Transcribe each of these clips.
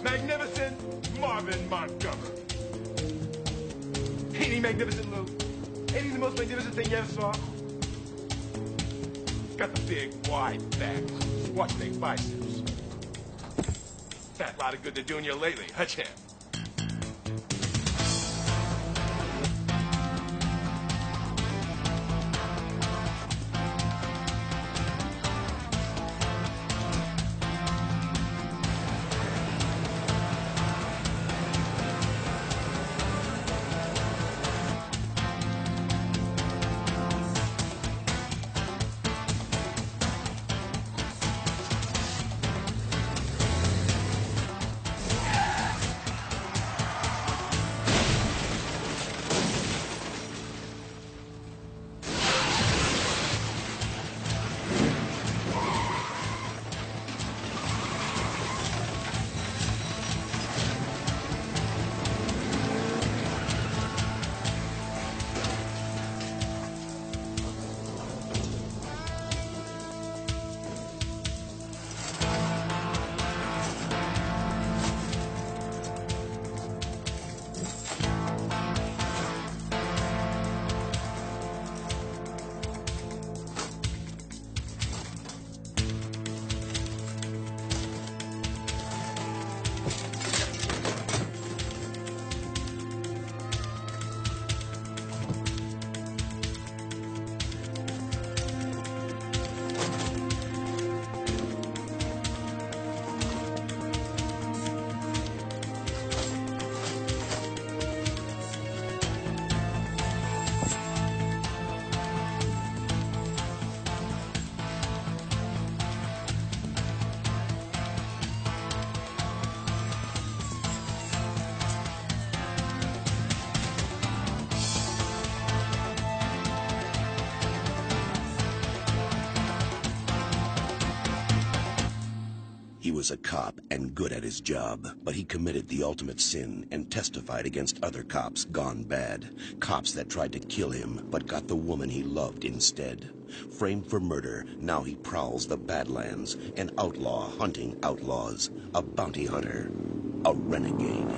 Magnificent Marvin Montgomery. Ain't he magnificent, Lou? Ain't he the most magnificent thing you ever saw? Got the big, wide back, squat big biceps. Fat lot of good they're doing you lately, huh, champ? He was a cop and good at his job, but he committed the ultimate sin and testified against other cops gone bad. Cops that tried to kill him, but got the woman he loved instead. Framed for murder, now he prowls the Badlands, an outlaw hunting outlaws, a bounty hunter, a renegade.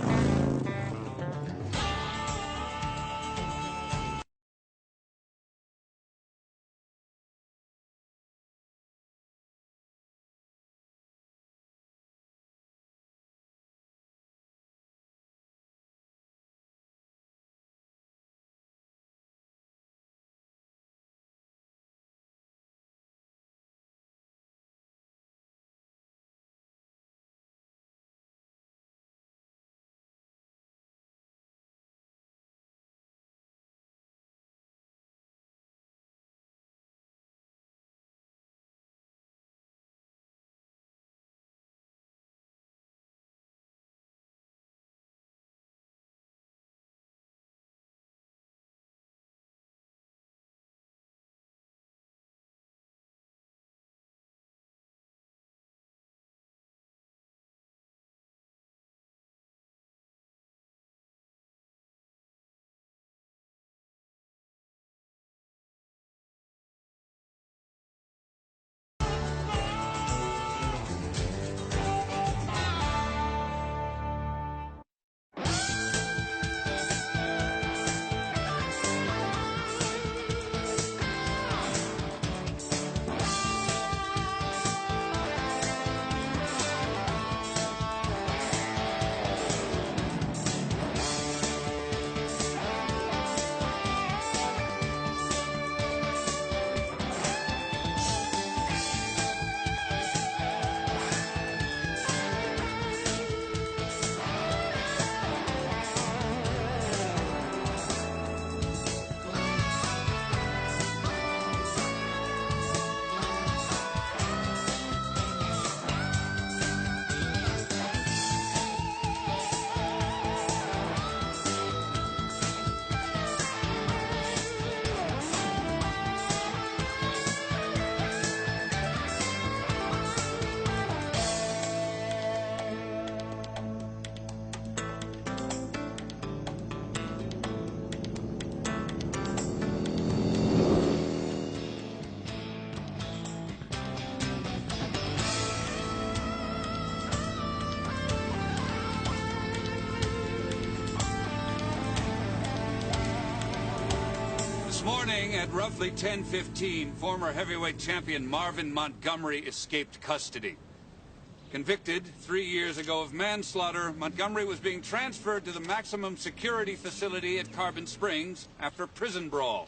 morning at roughly 10:15, former heavyweight champion Marvin Montgomery escaped custody. Convicted 3 years ago of manslaughter, Montgomery was being transferred to the maximum security facility at Carbon Springs after a prison brawl.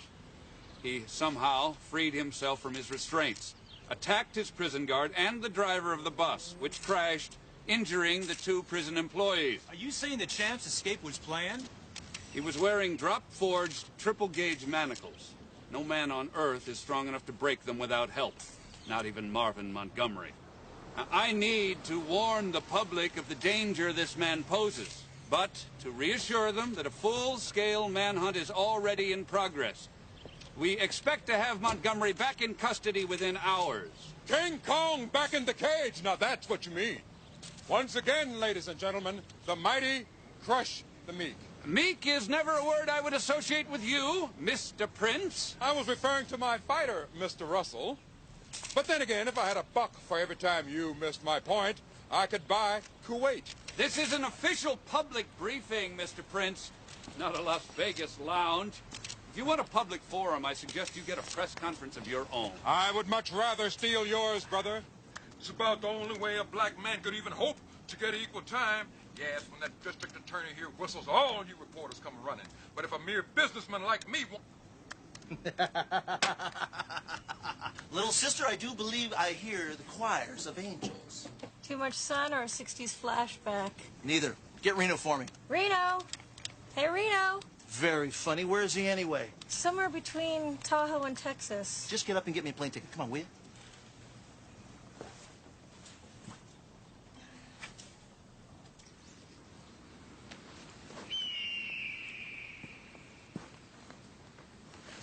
He somehow freed himself from his restraints, attacked his prison guard and the driver of the bus, which crashed, injuring the 2 prison employees. Are you saying the champ's escape was planned? He was wearing drop-forged, triple-gauge manacles. No man on Earth is strong enough to break them without help, not even Marvin Montgomery. Now, I need to warn the public of the danger this man poses, but to reassure them that a full-scale manhunt is already in progress. We expect to have Montgomery back in custody within hours. King Kong back in the cage. Now that's what you mean. Once again, ladies and gentlemen, the mighty crush the meek. Meek is never a word I would associate with you, Mr. Prince. I was referring to my fighter, Mr. Russell. But then again, if I had a buck for every time you missed my point, I could buy Kuwait. This is an official public briefing, Mr. Prince, not a Las Vegas lounge. If you want a public forum, I suggest you get a press conference of your own. I would much rather steal yours, brother. It's about the only way a black man could even hope to get equal time. Yes, when that district attorney here whistles, all you reporters come running. But if a mere businessman like me Little sister, I do believe I hear the choirs of angels. Too much sun or a 60s flashback? Neither. Get Reno for me. Reno! Hey, Reno! Very funny. Where is he anyway? Somewhere between Tahoe and Texas. Just get up and get me a plane ticket. Come on, will you?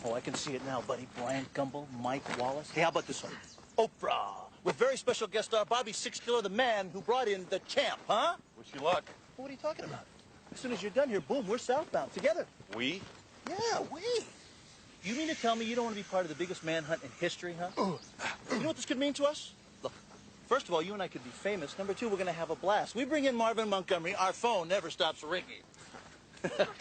Oh, I can see it now, buddy. Brian Gumble, Mike Wallace. Hey, how about this one? Oprah, with very special guest star Bobby Sixkiller, the man who brought in the champ, huh? Wish you luck. What are you talking about? As soon as you're done here, boom, we're southbound together. We? Yeah, we. You mean to tell me you don't want to be part of the biggest manhunt in history, huh? You know what this could mean to us? Look, first of all, you and I could be famous. Number 2, we're going to have a blast. We bring in Marvin Montgomery, our phone never stops ringing.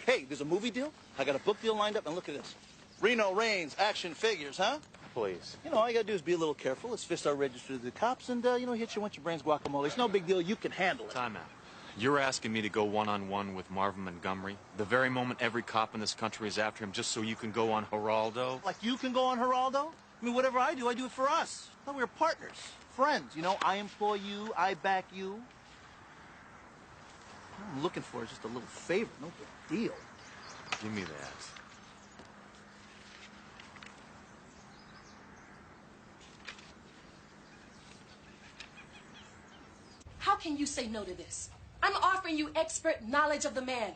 Hey, there's a movie deal. I got a book deal lined up, and look at this. Reno Reigns action figures, huh? Please. You know, all you gotta do is be a little careful. Let's fist our register to the cops and, hit you once your brain's guacamole. It's no big deal. You can handle it. Time out. You're asking me to go one-on-one with Marvin Montgomery? The very moment every cop in this country is after him just so you can go on Geraldo? Like you can go on Geraldo? I mean, whatever I do it for us. I thought we were partners, friends. You know, I employ you, I back you. All I'm looking for is just a little favor, no big deal. Give me that. How can you say no to this? I'm offering you expert knowledge of the man.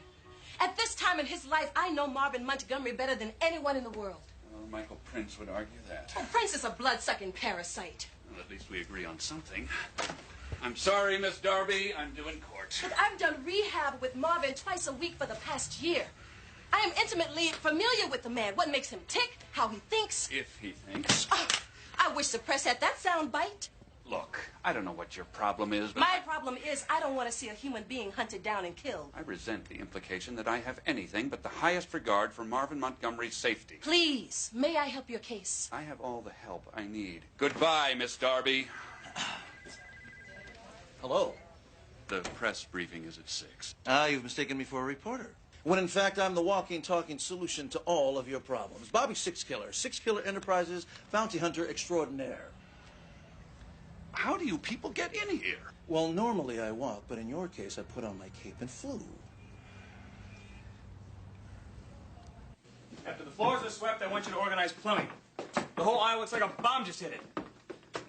At this time in his life, I know Marvin Montgomery better than anyone in the world. Well, Michael Prince would argue that. Oh, Prince is a blood-sucking parasite. Well, at least we agree on something. I'm sorry, Miss Darby. I'm due in court. But I've done rehab with Marvin twice a week for the past year. I am intimately familiar with the man, what makes him tick, how he thinks. If he thinks. Oh, I wish the press had that sound bite. Look, I don't know what your problem is, but My problem is I don't want to see a human being hunted down and killed. I resent the implication that I have anything but the highest regard for Marvin Montgomery's safety. Please, may I help your case? I have all the help I need. Goodbye, Miss Darby. Hello. The press briefing is at 6. You've mistaken me for a reporter. When in fact I'm the walking, talking solution to all of your problems. Bobby Sixkiller, Sixkiller Enterprises, bounty hunter extraordinaire. How do you people get in here? Well, normally I walk, but in your case I put on my cape and flew. After the floors are swept, I want you to organize plumbing. The whole aisle looks like a bomb just hit it.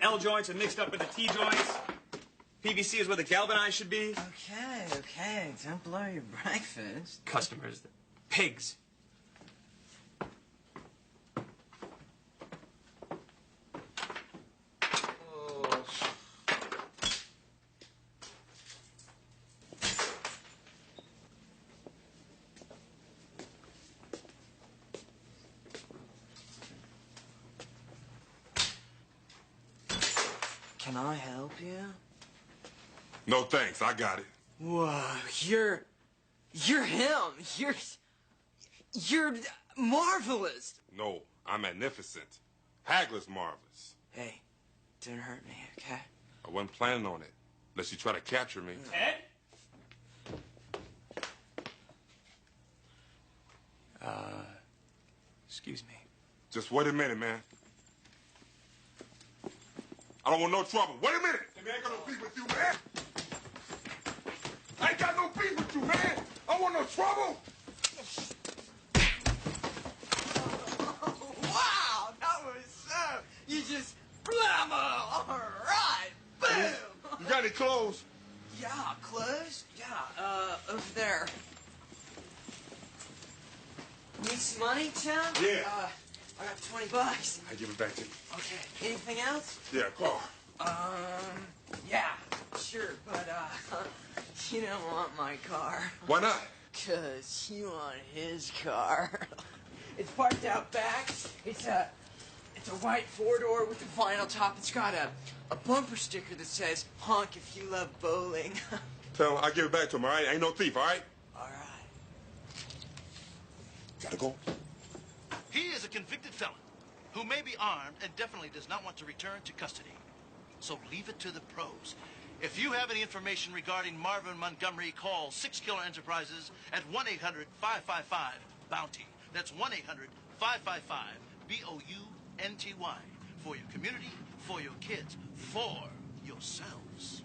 L joints are mixed up with the T joints. PVC is where the galvanized should be. Okay, don't blow your breakfast. Customers, pigs. Can I help you? No thanks, I got it. Whoa, you're him. You're marvelous. No, I'm magnificent. Haggler's marvelous. Hey, don't hurt me, okay? I wasn't planning on it, unless you try to capture me. Ted? Excuse me. Just wait a minute, man. I don't want no trouble. Wait a minute! I ain't got no beef with you, man. I ain't got no beef with you, man. I don't want no trouble. Wow, that was you just blammo. All right, boom. You got any clothes? Yeah, clothes. Yeah, over there. Need some money, Tim? Yeah. I got $20. I give it back to you. Okay. Anything else? Yeah, car. Yeah, sure, but you don't want my car. Why not? 'Cause you want his car. It's parked out back. It's a white four-door with a vinyl top. It's got a bumper sticker that says, honk if you love bowling. Tell him I give it back to him, all right? I ain't no thief, all right? All right. Gotta go. He is a convicted felon who may be armed and definitely does not want to return to custody. So leave it to the pros. If you have any information regarding Marvin Montgomery, call 6 Killer Enterprises at 1-800-555-BOUNTY. That's 1-800-555-BOUNTY. For your community, for your kids, for yourselves.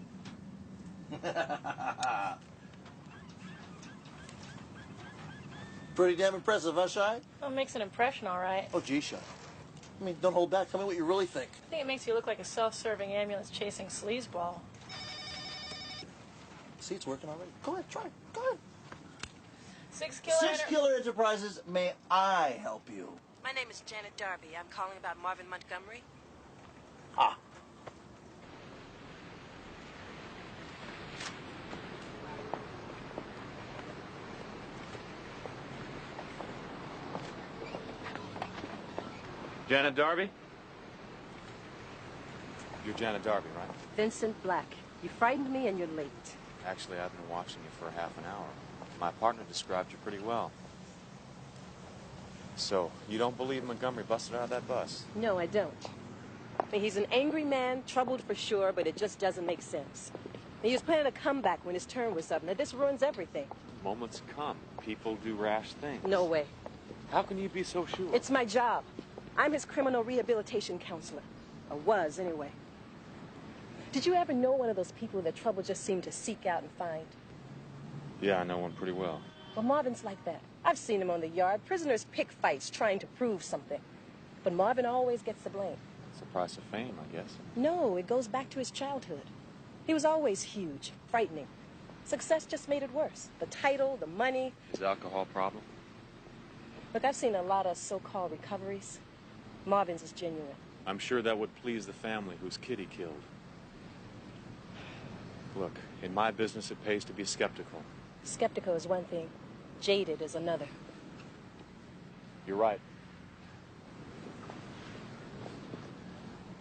Pretty damn impressive, huh, Shy? Well, it makes an impression, all right. Oh, gee, Shy. I mean, don't hold back. Tell me what you really think. I think it makes you look like a self-serving ambulance chasing sleazeball. See, it's working already. Go ahead, try it. Go ahead. 6 Killer 6 Killer Enterprises, may I help you? My name is Janet Darby. I'm calling about Marvin Montgomery. Ah. Janet Darby? You're Janet Darby, right? Vincent Black. You frightened me and you're late. Actually, I've been watching you for half an hour. My partner described you pretty well. So, you don't believe Montgomery busted out of that bus? No, I don't. I mean, he's an angry man, troubled for sure, but it just doesn't make sense. He was planning a comeback when his term was up. Now, this ruins everything. Moments come. People do rash things. No way. How can you be so sure? It's my job. I'm his criminal rehabilitation counselor. Or was, anyway. Did you ever know one of those people that trouble just seemed to seek out and find? Yeah, I know one pretty well. Well, Marvin's like that. I've seen him on the yard. Prisoners pick fights trying to prove something. But Marvin always gets the blame. It's the price of fame, I guess. No, it goes back to his childhood. He was always huge, frightening. Success just made it worse. The title, the money. His alcohol problem? Look, I've seen a lot of so-called recoveries. Marvin's is genuine. I'm sure that would please the family whose kid he killed. Look, in my business it pays to be skeptical. Skeptical is one thing. Jaded is another. You're right.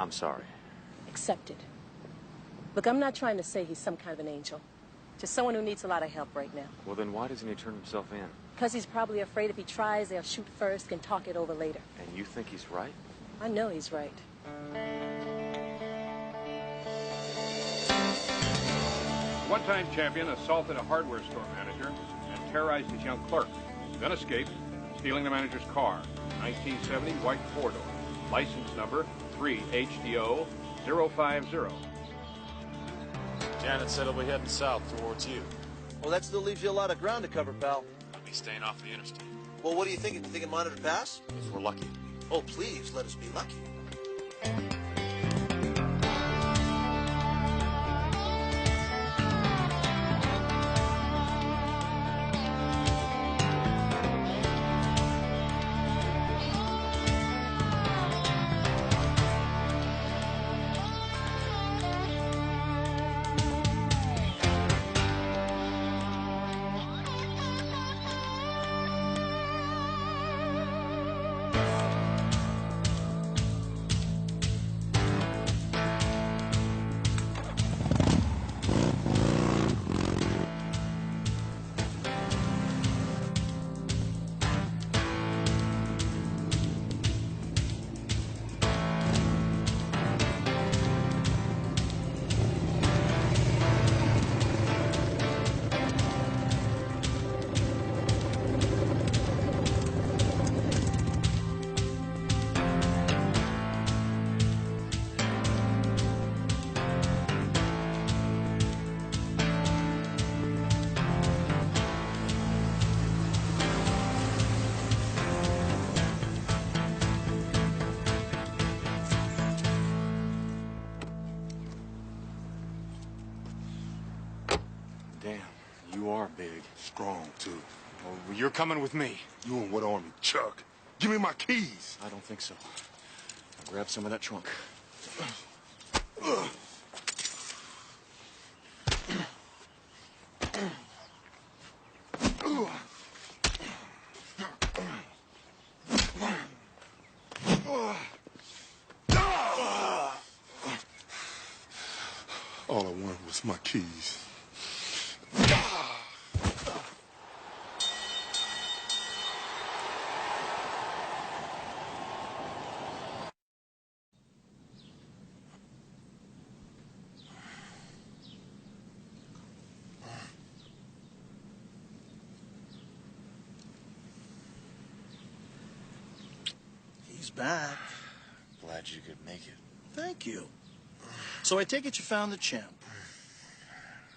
I'm sorry. Accepted. Look, I'm not trying to say he's some kind of an angel. Just someone who needs a lot of help right now. Well, then why doesn't he turn himself in? Because he's probably afraid if he tries, they'll shoot first and talk it over later. And you think he's right? I know he's right. One-time champion assaulted a hardware store manager and terrorized his young clerk. Then escaped, stealing the manager's car. 1970 white four-door. License number 3HDO050. Janet said he'll be heading south towards you. Well, that still leaves you a lot of ground to cover, pal. I'll be staying off the interstate. Well, what do you think? You think it might have passed? If we're lucky. Oh, please, let us be lucky. You are big. Strong, too. Well, you're coming with me. You in what army, Chuck? Give me my keys. I don't think so. I'll grab some of that trunk. All I wanted was my keys. He's back. Glad you could make it. Thank you. So I take it you found the champ.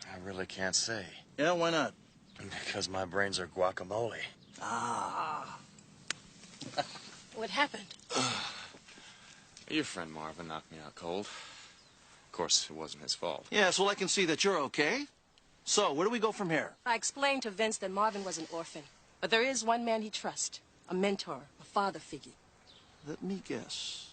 I really can't say. Yeah, why not? Because my brains are guacamole. Ah. What happened? Your friend Marvin knocked me out cold. Of course, it wasn't his fault. Yes, well, I can see that you're okay. So, where do we go from here? I explained to Vince that Marvin was an orphan. But there is one man he trusts. A mentor, a father figure. Let me guess.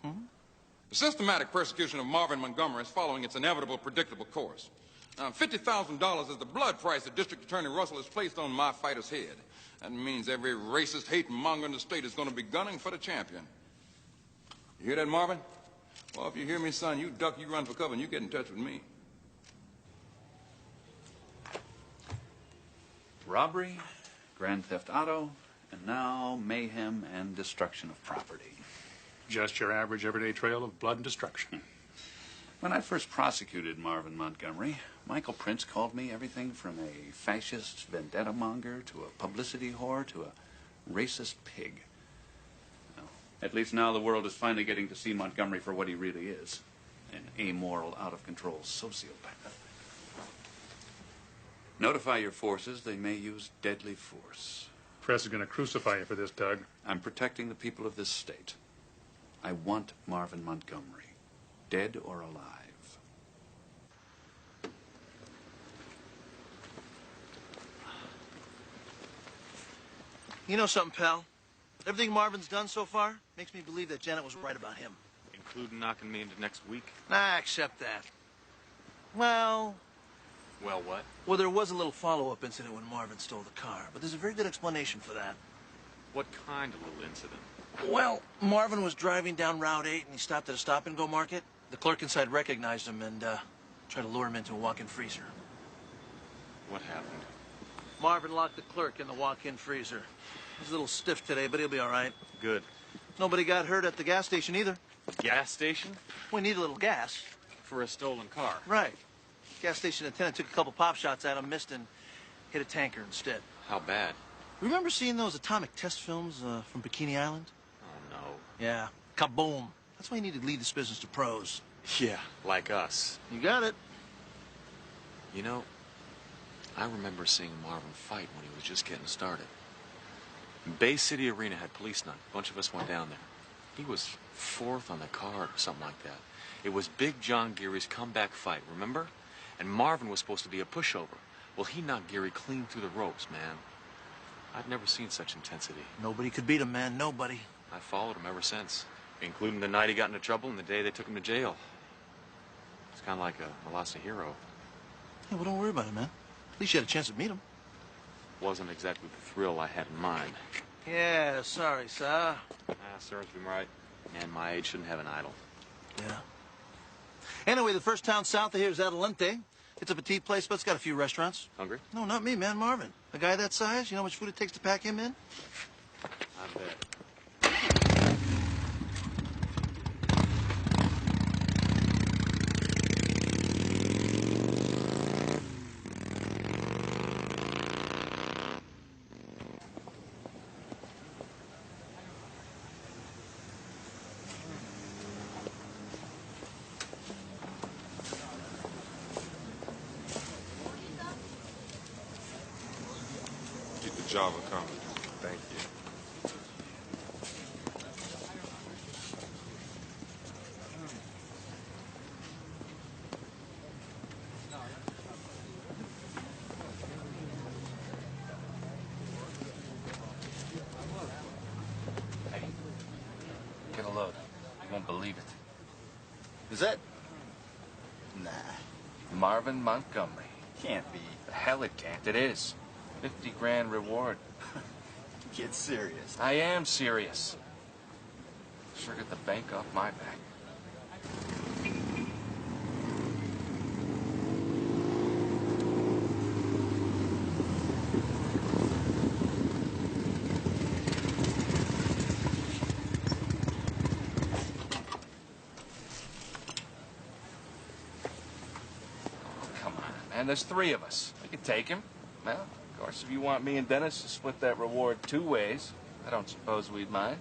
The systematic persecution of Marvin Montgomery is following its inevitable, predictable course. $50,000 is the blood price that District Attorney Russell has placed on my fighter's head. That means every racist hate monger in the state is going to be gunning for the champion. You hear that, Marvin? Well, if you hear me, son, you duck, you run for cover, and you get in touch with me. Robbery, grand theft auto, and now mayhem and destruction of property. Just your average everyday trail of blood and destruction. When I first prosecuted Marvin Montgomery, Michael Prince called me everything from a fascist vendetta monger to a publicity whore to a racist pig. Well, at least now the world is finally getting to see Montgomery for what he really is, an amoral, out-of-control sociopath. Notify your forces they may use deadly force. Press is going to crucify you for this, Doug. I'm protecting the people of this state. I want Marvin Montgomery, dead or alive. You know something, pal? Everything Marvin's done so far makes me believe that Janet was right about him. Including knocking me into next week? I accept that. Well... Well, what? Well, there was a little follow-up incident when Marvin stole the car, but there's a very good explanation for that. What kind of little incident? Well, Marvin was driving down Route 8 and he stopped at a stop-and-go market. The clerk inside recognized him and tried to lure him into a walk-in freezer. What happened? Marvin locked the clerk in the walk-in freezer. He's a little stiff today, but he'll be all right. Good. Nobody got hurt at the gas station either. Gas station? We need a little gas. For a stolen car? Right. Gas station attendant took a couple pop shots at him, missed, and hit a tanker instead. How bad? Remember seeing those atomic test films from Bikini Island? Oh, no. Yeah. Kaboom. That's why you need to lead this business to pros. Yeah, like us. You got it. You know, I remember seeing Marvin fight when he was just getting started. Bay City Arena had police night. A bunch of us went down there. He was fourth on the card or something like that. It was Big John Geary's comeback fight, remember? And Marvin was supposed to be a pushover. Well, he knocked Geary clean through the ropes, man. I've never seen such intensity. Nobody could beat him, man. Nobody. I followed him ever since, including the night he got into trouble and the day they took him to jail. It's kind of like I lost a hero. Yeah, well, don't worry about it, man. At least you had a chance to meet him. Wasn't exactly the thrill I had in mind. Yeah, sorry, sir. Serves him right. Man my age shouldn't have an idol. Yeah. Anyway, the first town south of here is Adelante. It's a petite place, but it's got a few restaurants. Hungry? No, not me, man. Marvin. A guy that size, you know how much food it takes to pack him in? I bet. Keep the Java coming. Thank you. Marvin's it? Nah. Marvin Montgomery. Can't be. The hell it can't. It is. 50 grand reward. Get serious. I am serious. Sure get the bank off my back. And there's 3 of us. We could take him. Well, of course, if you want me and Dennis to split that reward 2 ways, I don't suppose we'd mind.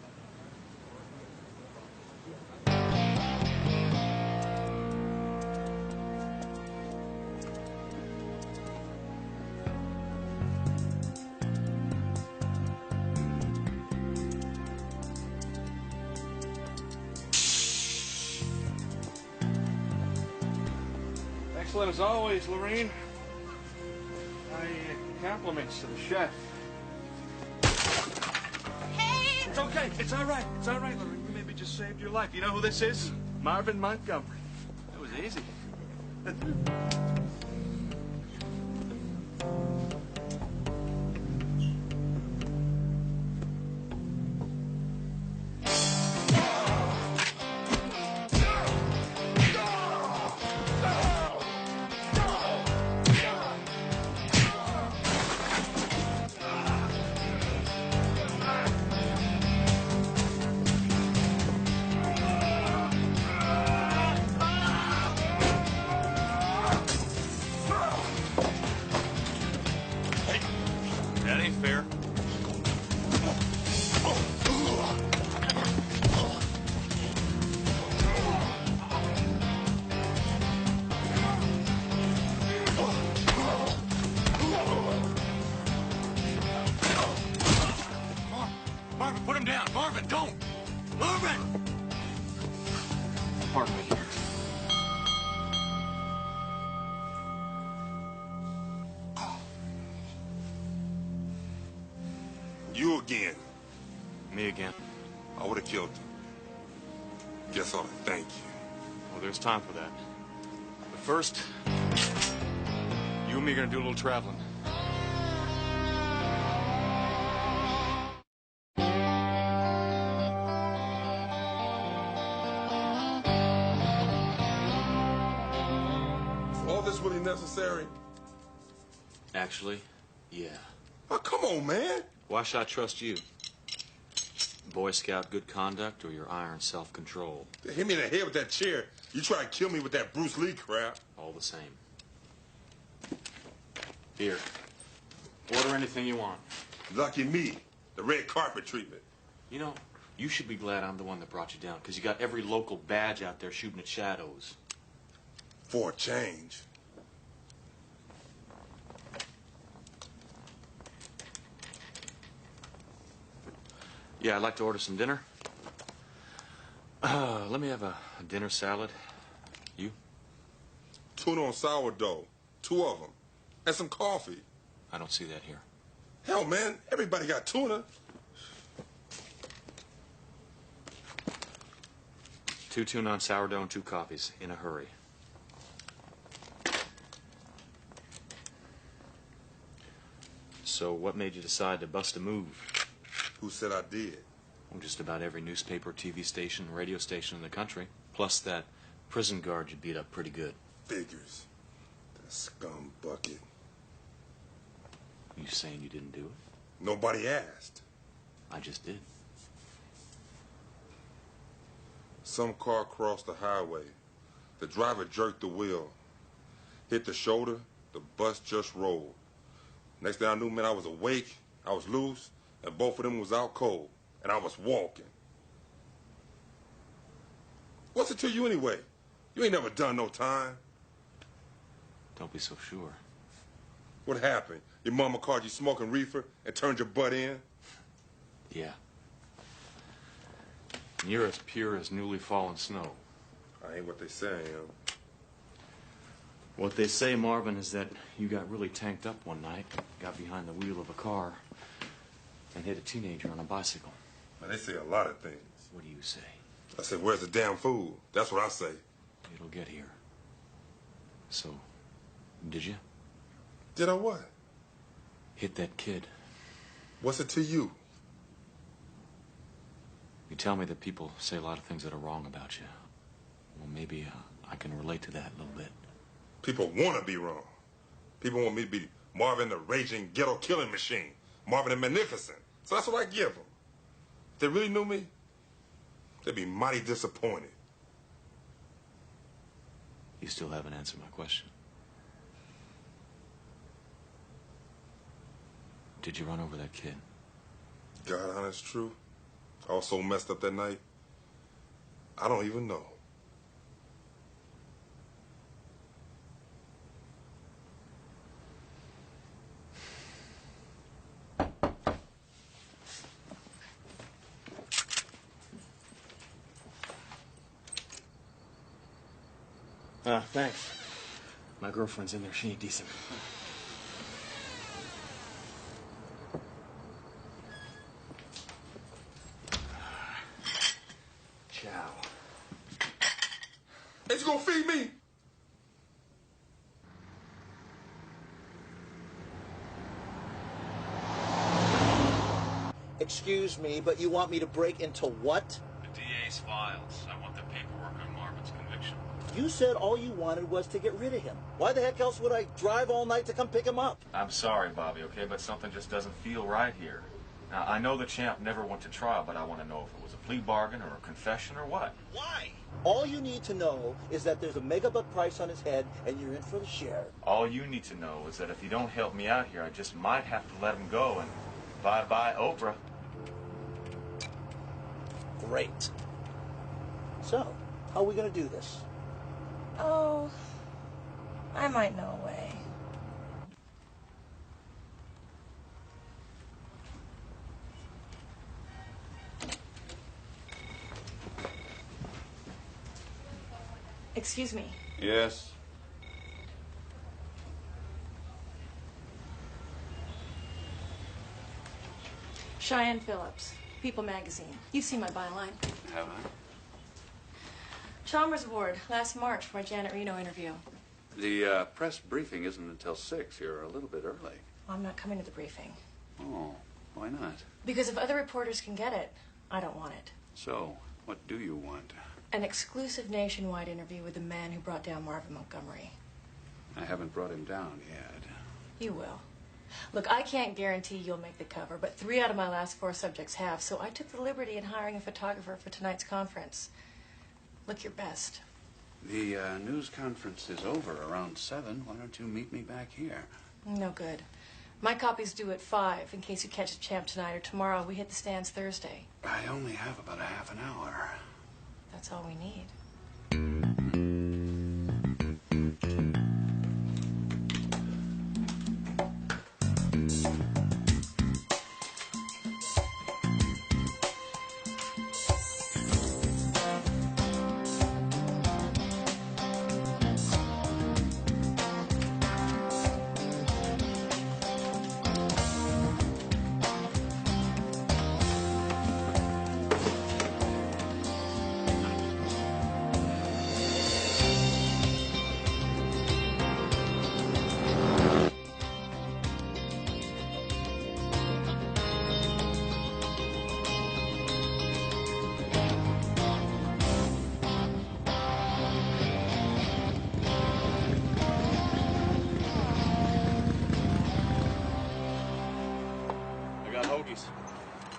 Excellent as always, Lorene. My compliments to the chef. Hey! It's okay. It's all right. It's all right, Lorene. We maybe just saved your life. You know who this is? Marvin Montgomery. That was easy. That ain't fair. Marvin, put him down. Marvin, don't. Marvin! Pardon me. You again. Me again. I would have killed him. Guess I ought to thank you. Well, there's time for that. But first, you and me are gonna do a little traveling. Is all this really necessary? Actually, yeah. Oh, come on, man. Why should I trust you? Boy Scout good conduct or your iron self-control? Hit me in the head with that chair. You try to kill me with that Bruce Lee crap. All the same. Here. Order anything you want. Lucky me. The red carpet treatment. You know, you should be glad I'm the one that brought you down, because you got every local badge out there shooting at shadows. For a change. Yeah, I'd like to order some dinner. Let me have a dinner salad. You? Tuna on sourdough. 2 of them. And some coffee. I don't see that here. Hell, man. Everybody got tuna. 2 tuna on sourdough and 2 coffees. In a hurry. So what made you decide to bust a move? Who said I did? Well, just about every newspaper, TV station, radio station in the country. Plus that prison guard you beat up pretty good. Figures. That scum bucket. You saying you didn't do it? Nobody asked. I just did. Some car crossed the highway. The driver jerked the wheel. Hit the shoulder. The bus just rolled. Next thing I knew, man, I was awake. I was loose. And both of them was out cold. And I was walking. What's it to you anyway? You ain't never done no time. Don't be so sure. What happened? Your mama caught you smoking reefer and turned your butt in? Yeah. And you're as pure as newly fallen snow. I ain't what they say I am. What they say, Marvin, is that you got really tanked up one night, got behind the wheel of a car, and hit a teenager on a bicycle. Man, they say a lot of things. What do you say? I say, where's the damn food? That's what I say. It'll get here. So, did you? Did I what? Hit that kid. What's it to you? You tell me that people say a lot of things that are wrong about you. Well, maybe I can relate to that a little bit. People want to be wrong. People want me to be Marvin the raging ghetto killing machine. Marvin the Magnificent. So that's what I give them. If they really knew me, they'd be mighty disappointed. You still haven't answered my question. Did you run over that kid? God honest truth. I was so messed up that night. I don't even know. Thanks. My girlfriend's in there. She ain't decent. Ciao. Ain't you gonna feed me? Excuse me, but you want me to break into what? The DA's files. I want the paperwork on Marvin's conviction. You said all you wanted was to get rid of him. Why the heck else would I drive all night to come pick him up? I'm sorry, Bobby, okay, but something just doesn't feel right here. Now, I know the champ never went to trial, but I want to know if it was a plea bargain or a confession or what. Why? All you need to know is that there's a megabuck price on his head and you're in for the share. All you need to know is that if you don't help me out here, I just might have to let him go and bye-bye Oprah. Great. So, how are we going to do this? Oh, I might know a way. Excuse me. Yes? Cheyenne Phillips, People Magazine. You've seen my byline. Have I? Chalmers Award, last March for my Janet Reno interview. The press briefing isn't until 6. You're a little bit early. I'm not coming to the briefing. Oh, why not? Because if other reporters can get it, I don't want it. So, what do you want? An exclusive nationwide interview with the man who brought down Marvin Montgomery. I haven't brought him down yet. You will. Look, I can't guarantee you'll make the cover, but 3 out of my last 4 subjects have, so I took the liberty in hiring a photographer for tonight's conference. Look your best. The news conference is over around 7. Why don't you meet me back here? No good. My copy's due at 5, in case you catch the champ tonight or tomorrow. We hit the stands Thursday. I only have about a half an hour. That's all we need.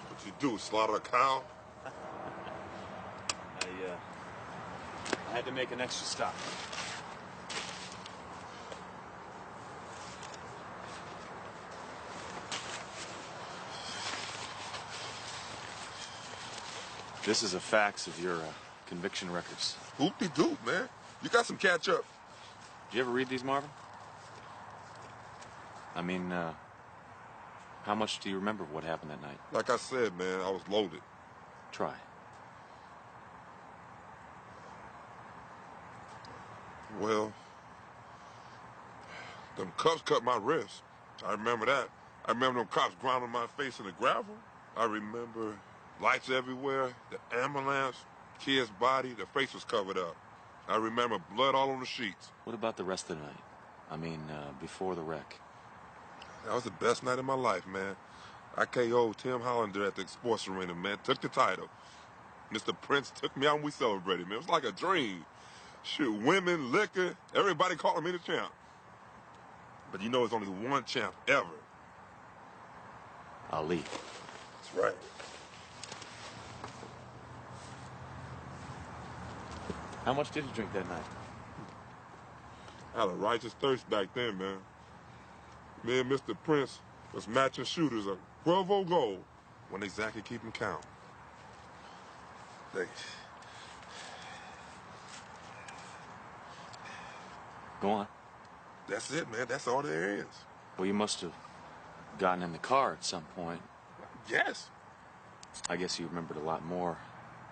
What you do, slaughter a cow? I had to make an extra stop. This is a fax of your conviction records. Whoop-de-doop, man. You got some catch up. Did you ever read these, Marvin? I mean, how much do you remember of what happened that night? Like I said, man, I was loaded. Try. Well, them cops cut my wrist. I remember that. I remember them cops grounding my face in the gravel. I remember lights everywhere, the ambulance, kid's body, the face was covered up. I remember blood all on the sheets. What about the rest of the night? I mean, before the wreck. That was the best night of my life, man. I KO'd Tim Hollander at the sports arena, man. Took the title. Mr. Prince took me out and we celebrated, man. It was like a dream. Shoot, women, liquor, everybody calling me the champ. But you know there's only one champ ever. Ali. That's right. How much did you drink that night? I had a righteous thirst back then, man. Me and Mr. Prince was matching shooters of 12-0 goal when exactly keep them count. Go on. That's it, man. That's all there is. Well, you must have gotten in the car at some point. Yes. I guess you remembered a lot more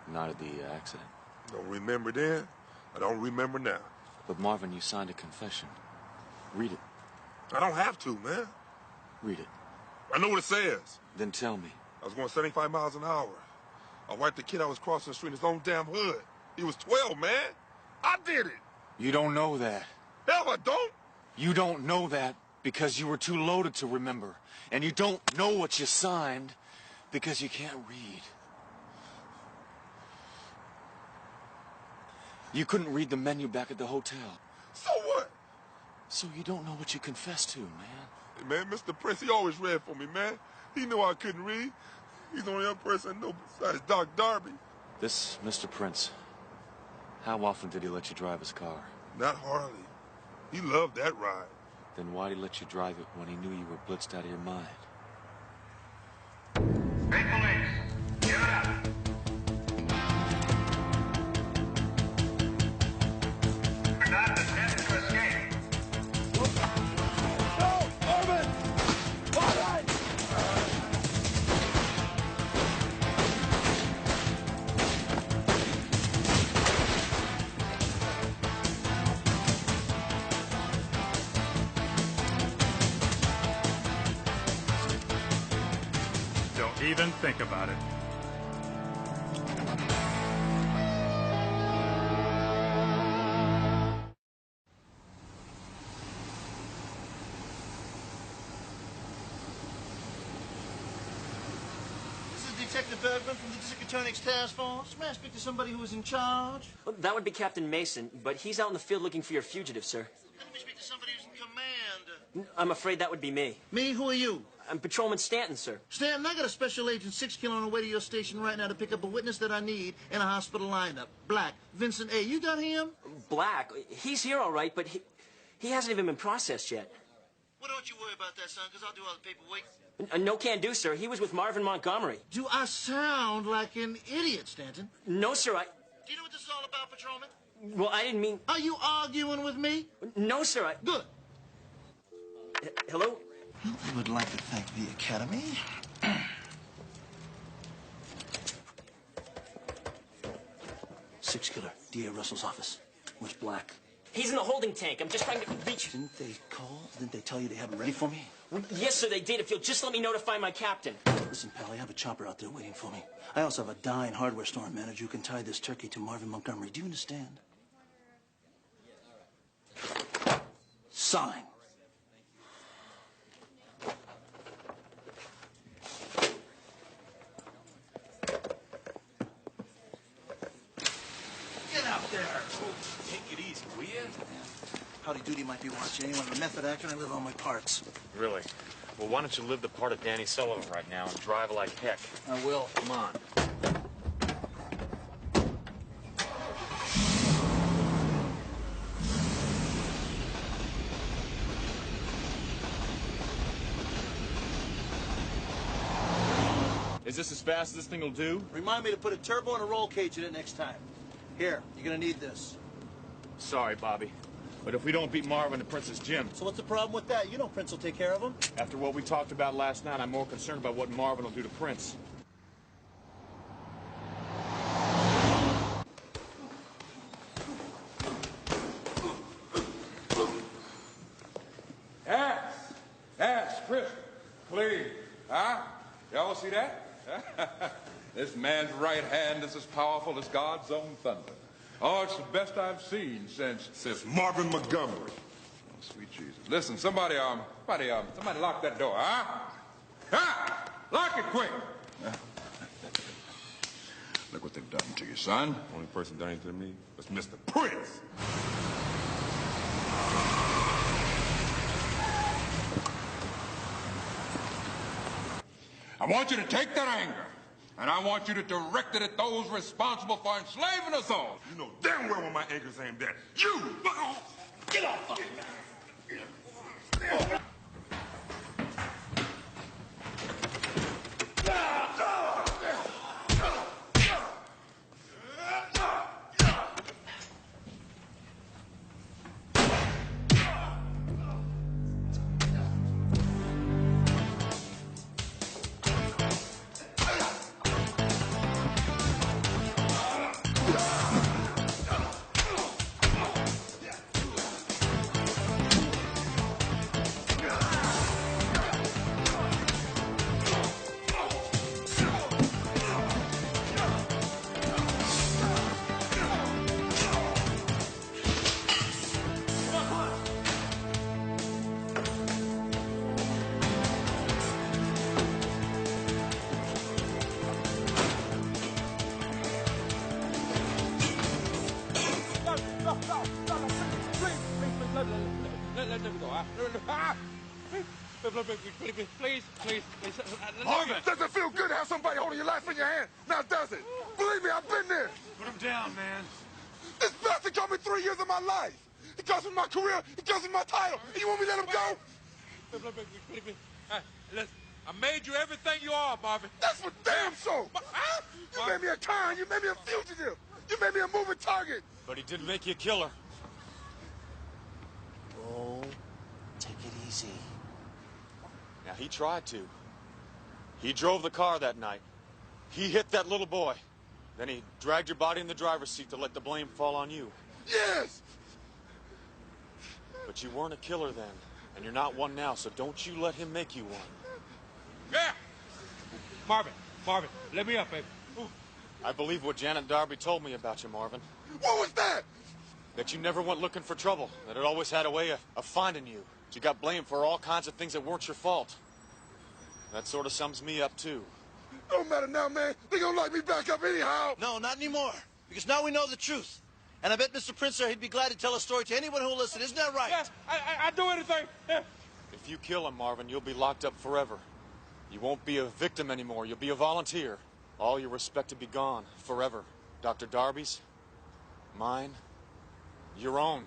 the night of the accident. Don't remember then. I don't remember now. But Marvin, you signed a confession. Read it. I don't have to, man. Read it. I know what it says. Then tell me. I was going 75 miles an hour. I wiped the kid I was crossing the street in his own damn hood. He was 12, man. I did it. You don't know that. Hell, I don't. You don't know that because you were too loaded to remember. And you don't know what you signed because you can't read. You couldn't read the menu back at the hotel. So what? So you don't know what you confessed to, man. Hey, man, Mr. Prince, he always read for me, man. He knew I couldn't read. He's the only other person I know besides Doc Darby. This Mr. Prince, how often did he let you drive his car? Not hardly. He loved that ride. Then why'd he let you drive it when he knew you were blitzed out of your mind? Hey, police, give it up. We're not the attempt to escape. No, Marvin! All right! Don't even think about it. This is Detective Bergman from the District Attorney's Task Force. May I speak to somebody who is in charge? Well, that would be Captain Mason, but he's out in the field looking for your fugitive, sir. Let me speak to somebody who's in command. I'm afraid that would be me. Me? Who are you? I'm Patrolman Stanton, sir. Stanton, I got a special agent 6 kilo on the way to your station right now to pick up a witness that I need in a hospital lineup. Black, Vincent A. You got him? Black? He's here all right, but he hasn't even been processed yet. Well, don't you worry about that, son, because I'll do all the paperwork. No can do, sir. He was with Marvin Montgomery. Do I sound like an idiot, Stanton? No, sir, Do you know what this is all about, Patrolman? Well, I didn't mean... Are you arguing with me? No, sir, Good. Hello? I would like to thank the Academy. Six killer, D.A. Russell's office. Where's Black? He's in the holding tank. I'm just trying to reach... Didn't they call? Didn't they tell you they have him ready for me? Yes, sir, they did. If you'll just let me notify my captain. Listen, pal, I have a chopper out there waiting for me. I also have a dying hardware store manager who can tie this turkey to Marvin Montgomery. Do you understand? Sign. Get out there. Take it easy, will you? Howdy Doody might be watching. Anyone, I'm a method actor and I live on my parts. Really? Well, why don't you live the part of Danny Sullivan right now and drive like heck? I will. Come on. Is this as fast as this thing will do? Remind me to put a turbo and a roll cage in it next time. Here, you're gonna need this. Sorry, Bobby. But if we don't beat Marvin at Prince's gym... So what's the problem with that? You know Prince will take care of him. After what we talked about last night, I'm more concerned about what Marvin will do to Prince. Yes, crisp, clean. Huh? Y'all see that? This man's right hand is as powerful as God's own thunder. Oh, it's the best I've seen since Marvin Montgomery. Oh, sweet Jesus. Listen, somebody lock that door, huh? Huh? Lock it quick. Look what they've done to you, son. Only person done it to me was Mr. Prince. I want you to take that anger, and I want you to direct it at those responsible for enslaving us all. You know damn well where my anger's aimed at. You! Get off of me! Please. Marvin, does it feel good to have somebody holding your life in your hand? Now does it? Believe me, I've been there. Put him down, man. This bastard cost me 3 years of my life. It cost me my career. It cost me my title. And you want me to let him go? Listen, I made you everything you are, Marvin. That's for damn sure. You made me a con. You made me a fugitive. You made me a moving target. But he didn't make you a killer. Oh, take it easy. Now, he tried to. He drove the car that night. He hit that little boy. Then he dragged your body in the driver's seat to let the blame fall on you. Yes! But you weren't a killer then, and you're not one now, so don't you let him make you one. Yeah! Marvin, let me up, baby. Ooh. I believe what Janet Darby told me about you, Marvin. What was that? That you never went looking for trouble, that it always had a way of finding you. That you got blamed for all kinds of things that weren't your fault. That sort of sums me up, too. Don't matter now, man. They gonna lock me back up anyhow. No, not anymore. Because now we know the truth. And I bet Mr. Prince there, he'd be glad to tell a story to anyone who'll listen. Isn't that right? Yeah, I'd do anything. Yeah. If you kill him, Marvin, you'll be locked up forever. You won't be a victim anymore. You'll be a volunteer. All your respect to be gone forever. Dr. Darby's, mine, your own.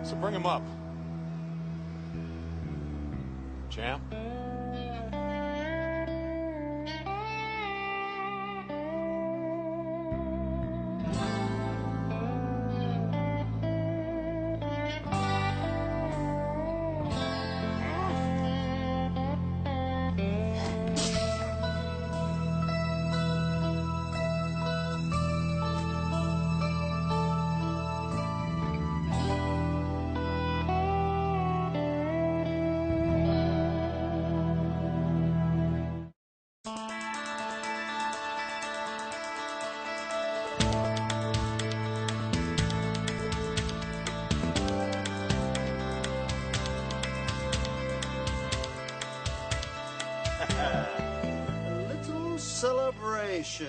So bring him up. Champ? A little celebration.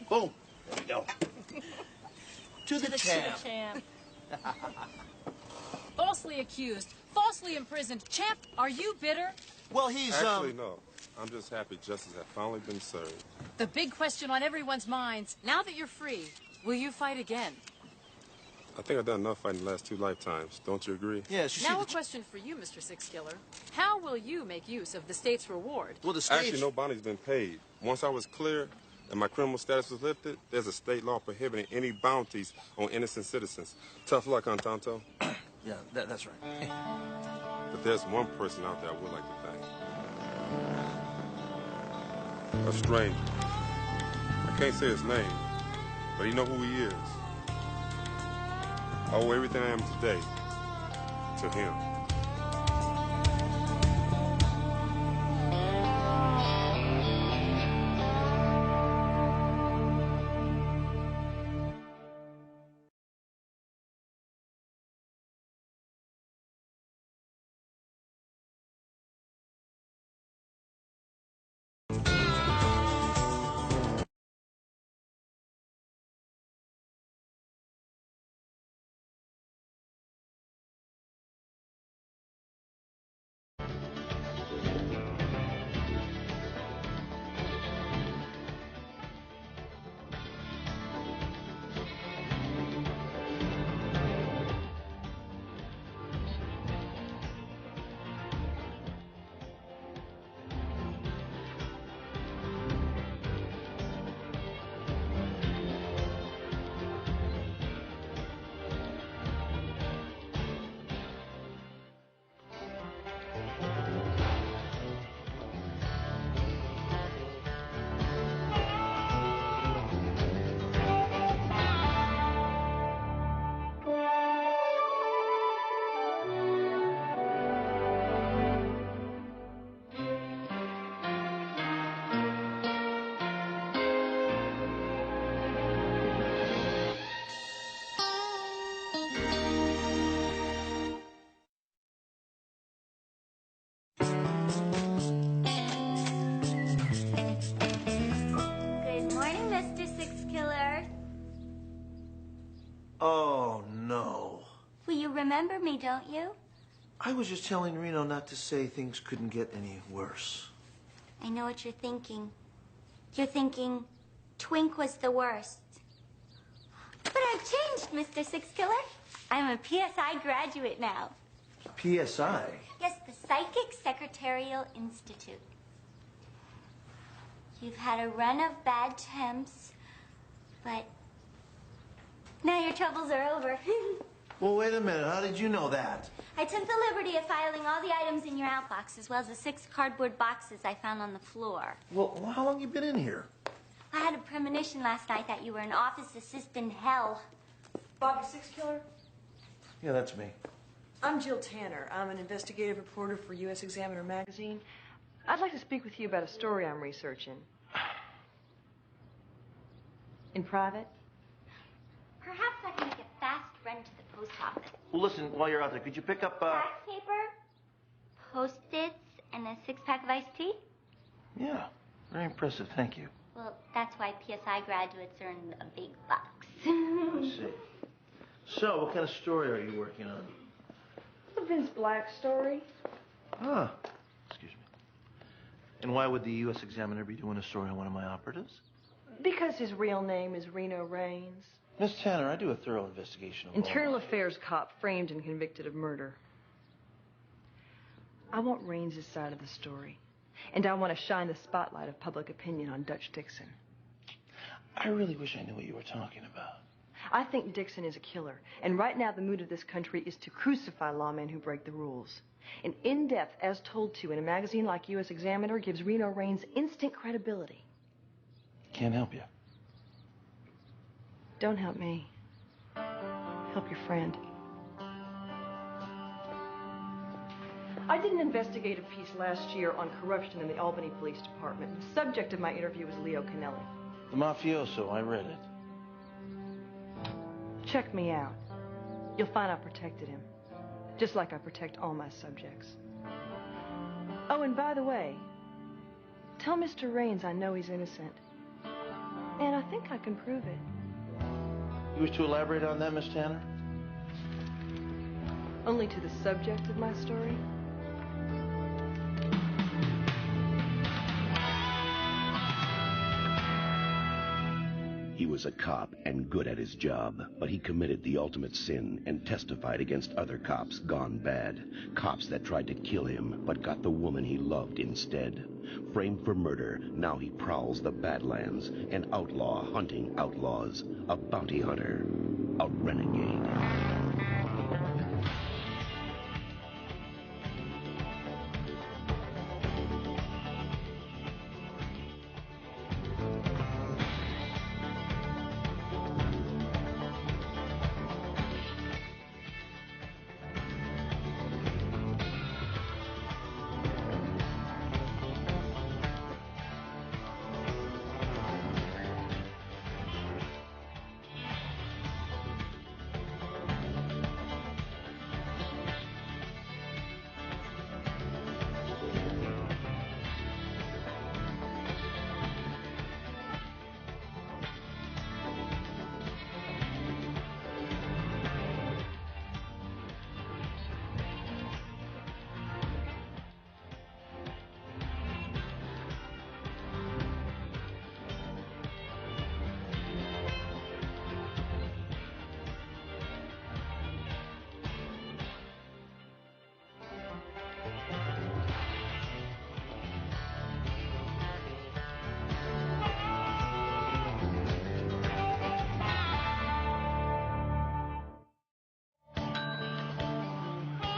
Boom. There we go. To the champ. Falsely accused, falsely imprisoned. Champ, are you bitter? Well, he's, Actually, no. I'm just happy justice has finally been served. The big question on everyone's minds, now that you're free, will you fight again? I think I've done enough fighting the last 2 lifetimes. Don't you agree? Yes. Now a question for you, Mr. Sixkiller. How will you make use of the state's reward? Well, the state... Actually, no bounty's been paid. Once I was clear and my criminal status was lifted, there's a state law prohibiting any bounties on innocent citizens. Tough luck, Entanto. Yeah, that's right. But there's one person out there I would like to thank. A stranger. I can't say his name, but you know who he is. I owe everything I am today to him. Well, you remember me, don't you? I was just telling Reno not to say things couldn't get any worse. I know what you're thinking. You're thinking Twink was the worst. But I've changed, Mr. Six Killer. I'm a PSI graduate now. PSI? Yes, the Psychic Secretarial Institute. You've had a run of bad temps, but now your troubles are over. Well, wait a minute. How did you know that? I took the liberty of filing all the items in your outbox, as well as the 6 cardboard boxes I found on the floor. Well, how long you been in here? I had a premonition last night that you were an office assistant hell. Bobby Six Killer? Yeah, that's me. I'm Jill Tanner. I'm an investigative reporter for U.S. Examiner magazine. I'd like to speak with you about a story I'm researching. In private? Perhaps I can make a fast run to the post office. Well, listen, while you're out there, could you pick up, Fax paper, Post-its, and a 6-pack of iced tea? Yeah, very impressive, thank you. Well, that's why PSI graduates earn a big bucks. I see. So, what kind of story are you working on? The Vince Black story. Ah, excuse me. And why would the U.S. Examiner be doing a story on one of my operatives? Because his real name is Reno Raines. Miss Tanner, I do a thorough investigation of all Internal Affairs cop framed and convicted of murder. I want Raines' side of the story. And I want to shine the spotlight of public opinion on Dutch Dixon. I really wish I knew what you were talking about. I think Dixon is a killer. And right now the mood of this country is to crucify lawmen who break the rules. An in-depth, as told to in a magazine like U.S. Examiner gives Reno Raines instant credibility. Can't help you. Don't help me. Help your friend. I did an investigative piece last year on corruption in the Albany Police Department. The subject of my interview was Leo Canelli. The mafioso, I read it. Check me out. You'll find I protected him. Just like I protect all my subjects. Oh, and by the way, tell Mr. Raines I know he's innocent. And I think I can prove it. You wish to elaborate on that, Miss Tanner? Only to the subject of my story? He was a cop and good at his job, but he committed the ultimate sin and testified against other cops gone bad. Cops that tried to kill him, but got the woman he loved instead. Framed for murder, now he prowls the Badlands, an outlaw hunting outlaws, a bounty hunter, a renegade.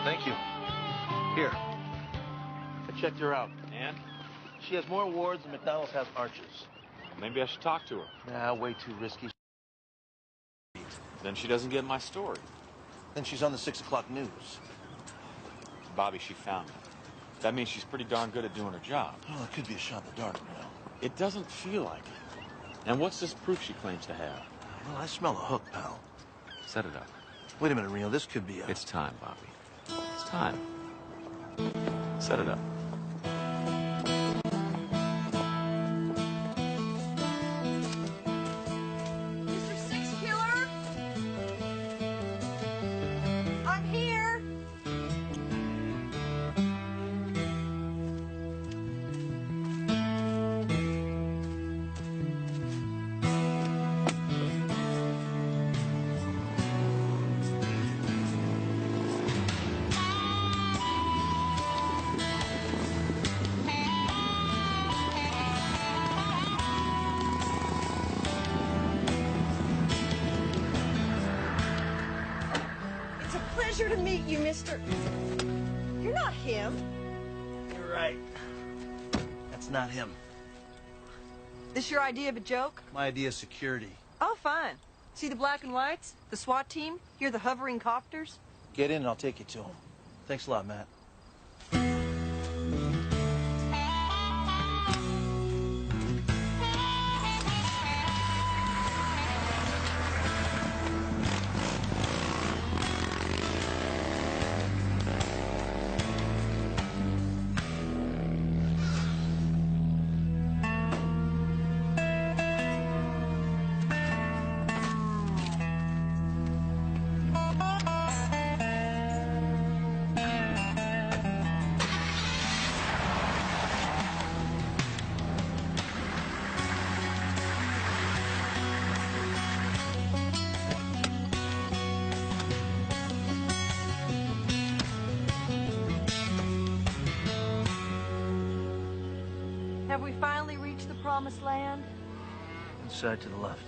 Thank you. Here. I checked her out. And? She has more awards than McDonald's has arches. Maybe I should talk to her. Nah, way too risky. Then she doesn't get my story. Then she's on the 6 o'clock news. Bobby, she found me. That means she's pretty darn good at doing her job. Oh, it could be a shot in the dark, Reno. It doesn't feel like it. And what's this proof she claims to have? Well, I smell a hook, pal. Set it up. Wait a minute, Reno. This could be a... It's time, Bobby. It's time. Set it up. Mr. Six Killer? pleasure to meet you, mister. You're not him. You're right. That's not him. This your idea of a joke? My idea is security. Oh, fine. See the black and whites? The SWAT team? Hear the hovering copters? Get in and I'll take you to him. Thanks a lot, Matt. Have we finally reached the promised land? Inside to the left.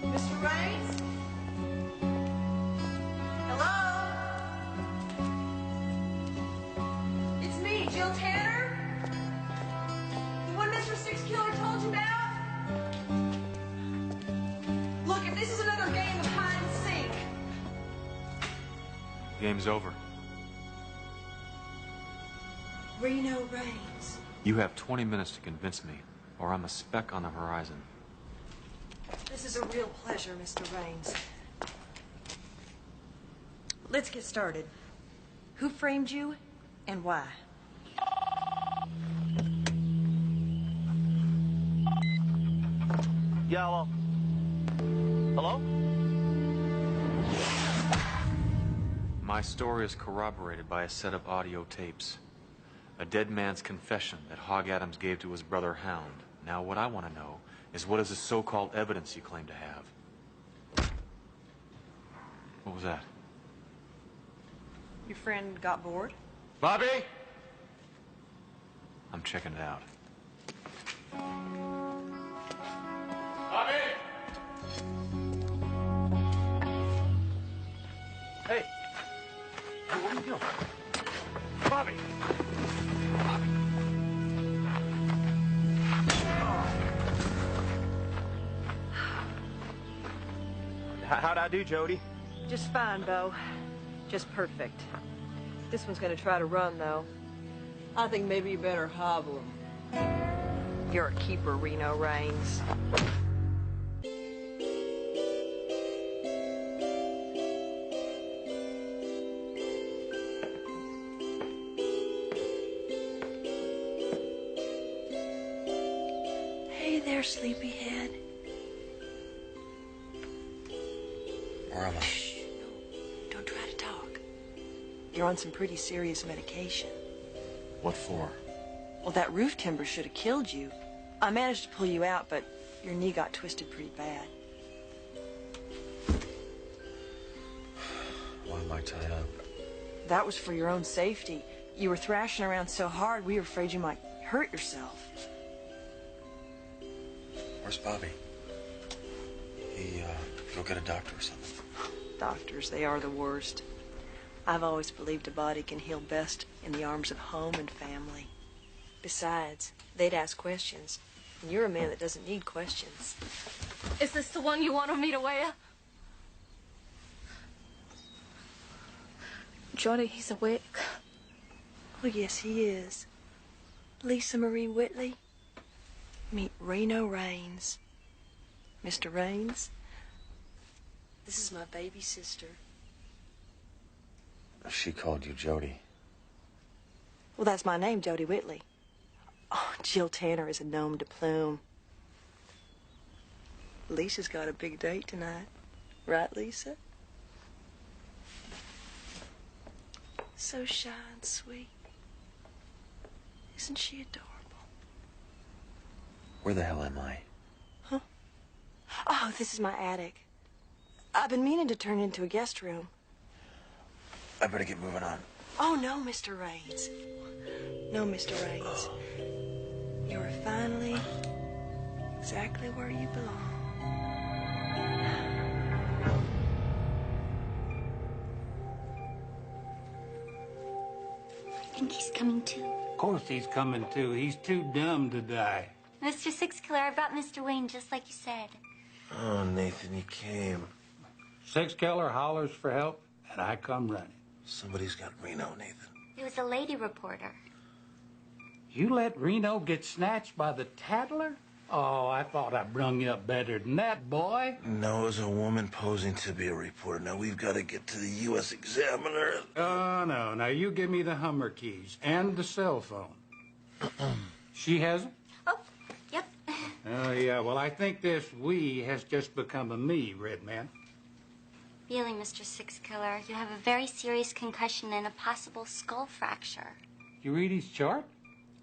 Mr. Raines? Hello? It's me, Jill Tanner. The one Mr. Six Killer told you about? Look, if this is another game of hide and seek. Game's over. Reno Raines. You have 20 minutes to convince me, or I'm a speck on the horizon. This is a real pleasure, Mr. Raines. Let's get started. Who framed you and why? Yeah, hello? Hello? My story is corroborated by a set of audio tapes. A dead man's confession that Hog Adams gave to his brother Hound. Now, what I want to know is what is the so-called evidence you claim to have? What was that? Your friend got bored? Bobby! I'm checking it out. Bobby! Hey! Hey, what are you doing? Bobby! How'd I do, Jody? Just fine, Bo. Just perfect. This one's gonna try to run, though. I think maybe you better hobble him. You're a keeper, Reno Raines. Hey there, sleepyhead. Where am I? Shh, no, don't try to talk. You're on some pretty serious medication. What for? Well, that roof timber should have killed you. I managed to pull you out, but your knee got twisted pretty bad. Why am I tied up? That was for your own safety. You were thrashing around so hard, we were afraid you might hurt yourself. Where's Bobby? He, go get a doctor or something. Doctors, they are the worst. I've always believed a body can heal best in the arms of home and family. Besides, they'd ask questions, and you're a man that doesn't need questions. Is this the one you wanted me to wear? Johnny, he's awake. Oh, yes, he is. Lisa Marie Whitley. Meet Reno Raines. Mr. Raines, this is my baby sister. She called you Jody. Well, that's my name, Jody Whitley. Oh, Jill Tanner is a nom de plume. Lisa's got a big date tonight. Right, Lisa? So shy and sweet. Isn't she adorable? Where the hell am I? Huh? Oh, this is my attic. I've been meaning to turn it into a guest room. I better get moving on. Oh, no, Mr. Raines. No, Mr. Raines. You're finally exactly where you belong. I think he's coming too. Of course he's coming too. He's too dumb to die. Mr. Six Killer, I brought Mr. Wayne just like you said. Oh, Nathan, you came. Six Killer hollers for help, and I come running. Somebody's got Reno, Nathan. It was a lady reporter. You let Reno get snatched by the tattler? Oh, I thought I brung you up better than that, boy. No, it was a woman posing to be a reporter. Now, we've got to get to the U.S. Examiner. Oh, no. Now, you give me the Hummer keys and the cell phone. She has them? Oh, yep. Oh, yeah. Well, I think this we has just become a me, Red Man. Really, Mr. Six Killer, you have a very serious concussion and a possible skull fracture. You read his chart?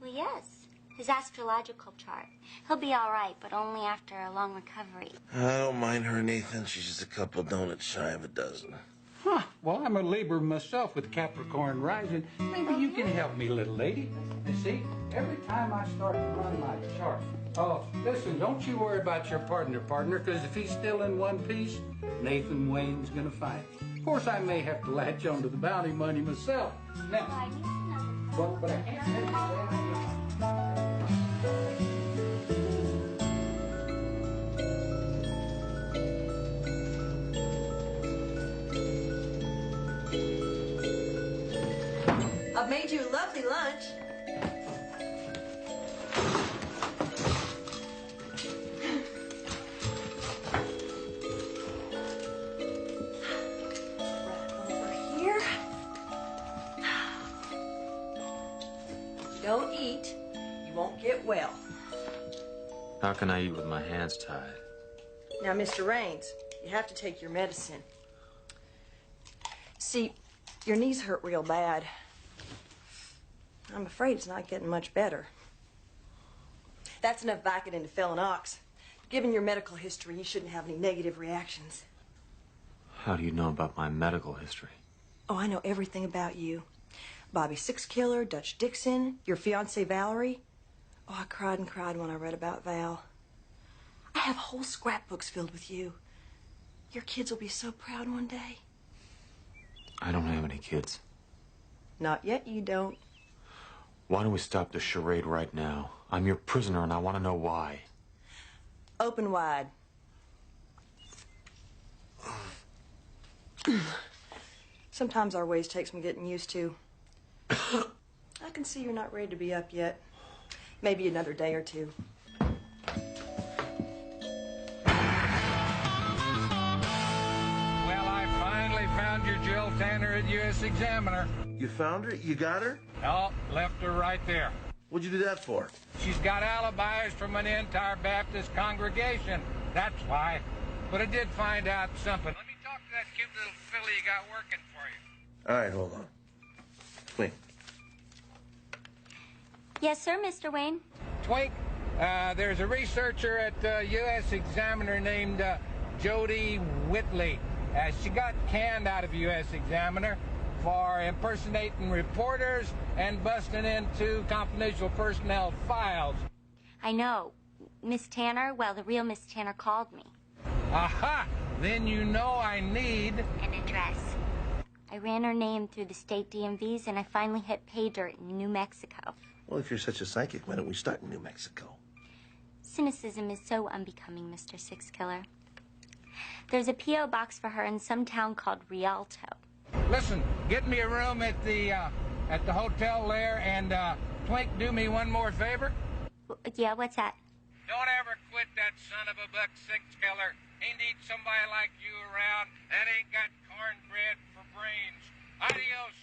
Well, yes. His astrological chart. He'll be all right, but only after a long recovery. I don't mind her, Nathan. She's just a couple donuts shy of a dozen. Huh. Well, I'm a Libra myself with Capricorn rising. Maybe you can help me, little lady. You see, every time I start to run my chart... Oh, listen, don't you worry about your partner, because if he's still in one piece, Nathan Wayne's gonna find him. Of course, I may have to latch onto the bounty money myself. Now, but I can't make I've made you a lovely lunch. Don't eat, you won't get well. How can I eat with my hands tied? Now, Mr. Raines, you have to take your medicine. See, your knees hurt real bad. I'm afraid it's not getting much better. That's enough Vicodin to fell an ox. Given your medical history, you shouldn't have any negative reactions. How do you know about my medical history? Oh, I know everything about you. Bobby Six Killer, Dutch Dixon, your fiancée Valerie. Oh, I cried and cried when I read about Val. I have whole scrapbooks filled with you. Your kids will be so proud one day. I don't have any kids. Not yet, you don't. Why don't we stop the charade right now? I'm your prisoner and I want to know why. Open wide. Sometimes our ways take some getting used to. I can see you're not ready to be up yet. Maybe another day or two. Well, I finally found your Jill Tanner at U.S. Examiner. You found her? You got her? Oh, left her right there. What'd you do that for? She's got alibis from an entire Baptist congregation. That's why. But I did find out something. Let me talk to that cute little filly you got working for you. All right, hold on. Twink. Yes, sir, Mr. Wayne. Twink, there's a researcher at the U.S. Examiner named Jody Whitley. She got canned out of U.S. Examiner for impersonating reporters and busting into confidential personnel files. I know. Miss Tanner, well, the real Miss Tanner called me. Aha! Then you know I need... An address. I ran her name through the state DMVs, and I finally hit pay dirt in New Mexico. Well, if you're such a psychic, why don't we start in New Mexico? Cynicism is so unbecoming, Mr. Six Killer. There's a P.O. box for her in some town called Rialto. Listen, get me a room at the hotel there, and Twink, do me one more favor. Yeah, what's that? Don't ever quit that son of a buck Six Killer. He needs somebody like you around that ain't got cornbread for brains. Adios,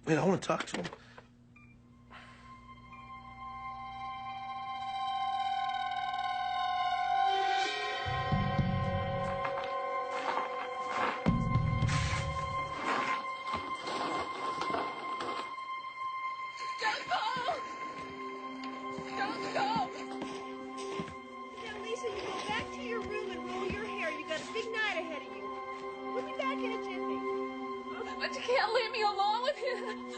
Wait, I want to talk to him. But you can't leave me alone with him.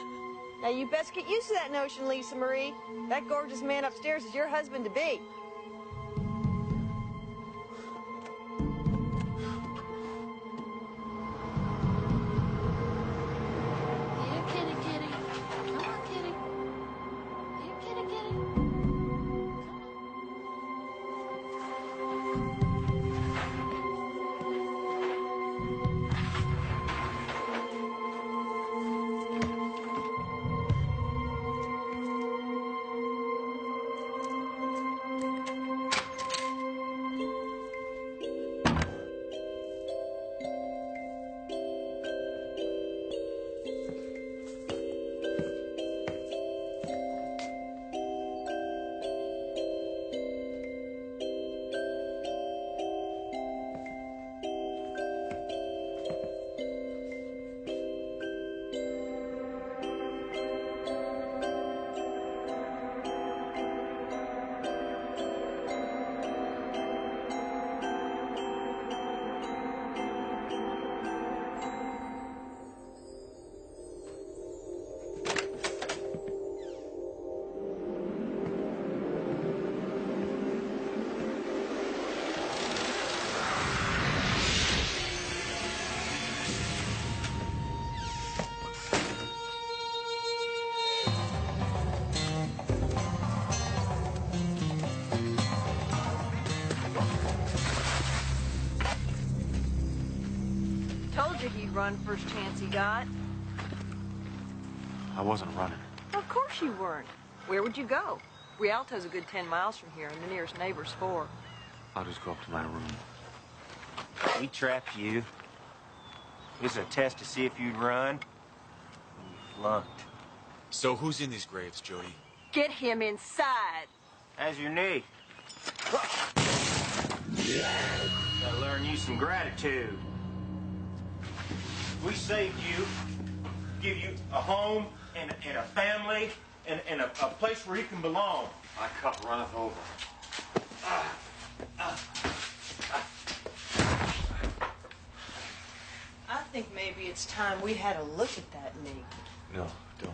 Now, you best get used to that notion, Lisa Marie. That gorgeous man upstairs is your husband-to-be. Here, kitty, kitty. Come on, kitty. Here, kitty, kitty. Told you he'd run first chance he got. I wasn't running. Of course you weren't. Where would you go? Rialto's a good 10 miles from here, and the nearest neighbor's 4. I'll just go up to my room. We trapped you. It was a test to see if you'd run. You flunked. So who's in these graves, Jody? Get him inside. How's your knee? Gotta learn you some gratitude. We saved you, give you a home and a family and a place where you can belong. My cup runneth over. I think maybe it's time we had a look at that knee. No, don't.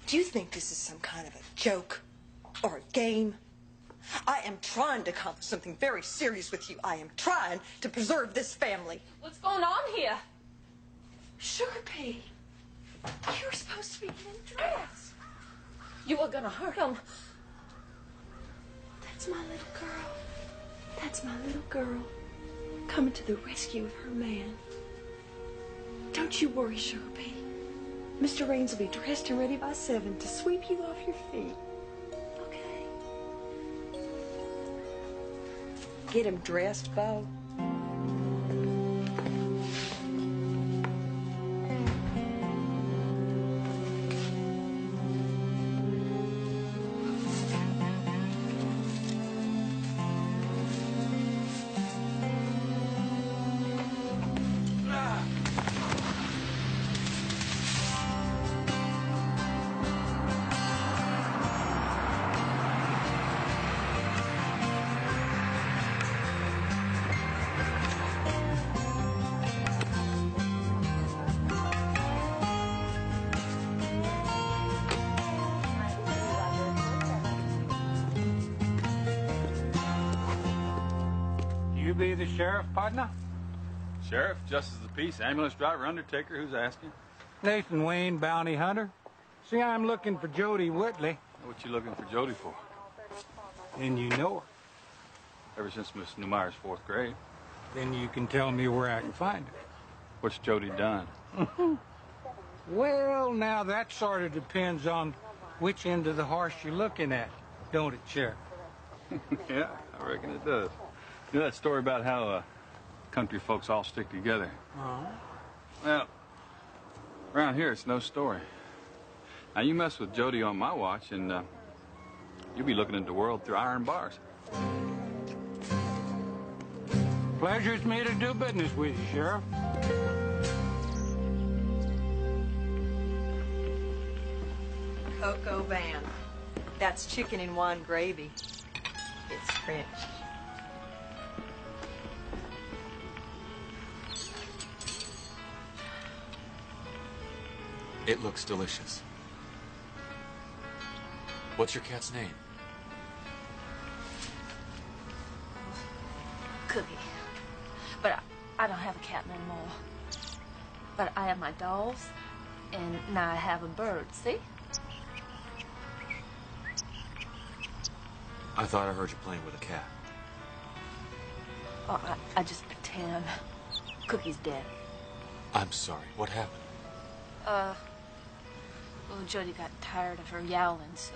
Do you think this is some kind of a joke or a game? I am trying to accomplish something very serious with you. I am trying to preserve this family. What's going on here? Sugar Pea, you're supposed to be getting dressed. You were gonna hurt him. That's my little girl. That's my little girl coming to the rescue of her man. Don't you worry, Sugar Pea. Mr. Raines will be dressed and ready by 7 to sweep you off your feet. Okay? Get him dressed, Bo. You be the sheriff, partner? Sheriff, justice of the peace, ambulance driver, undertaker, who's asking? Nathan Wayne, bounty hunter. See, I'm looking for Jody Whitley. What you looking for Jody for? And you know her. Ever since Miss Neumeyer's 4th grade. Then you can tell me where I can find her. What's Jody done? Well, now that sort of depends on which end of the horse you're looking at, don't it, Sheriff? Yeah, I reckon it does. You know that story about how country folks all stick together? Well, around here it's no story. Now you mess with Jody on my watch and you'll be looking at the world through iron bars. Pleasure's me to do business with you, Sheriff. Coco Van. That's chicken and wine gravy. It's French. It looks delicious. What's your cat's name? Cookie. But I don't have a cat no more. But I have my dolls, and now I have a bird, see? I thought I heard you playing with a cat. Oh, I just pretend. Cookie's dead. I'm sorry. What happened? Well, Jody got tired of her yowling, so,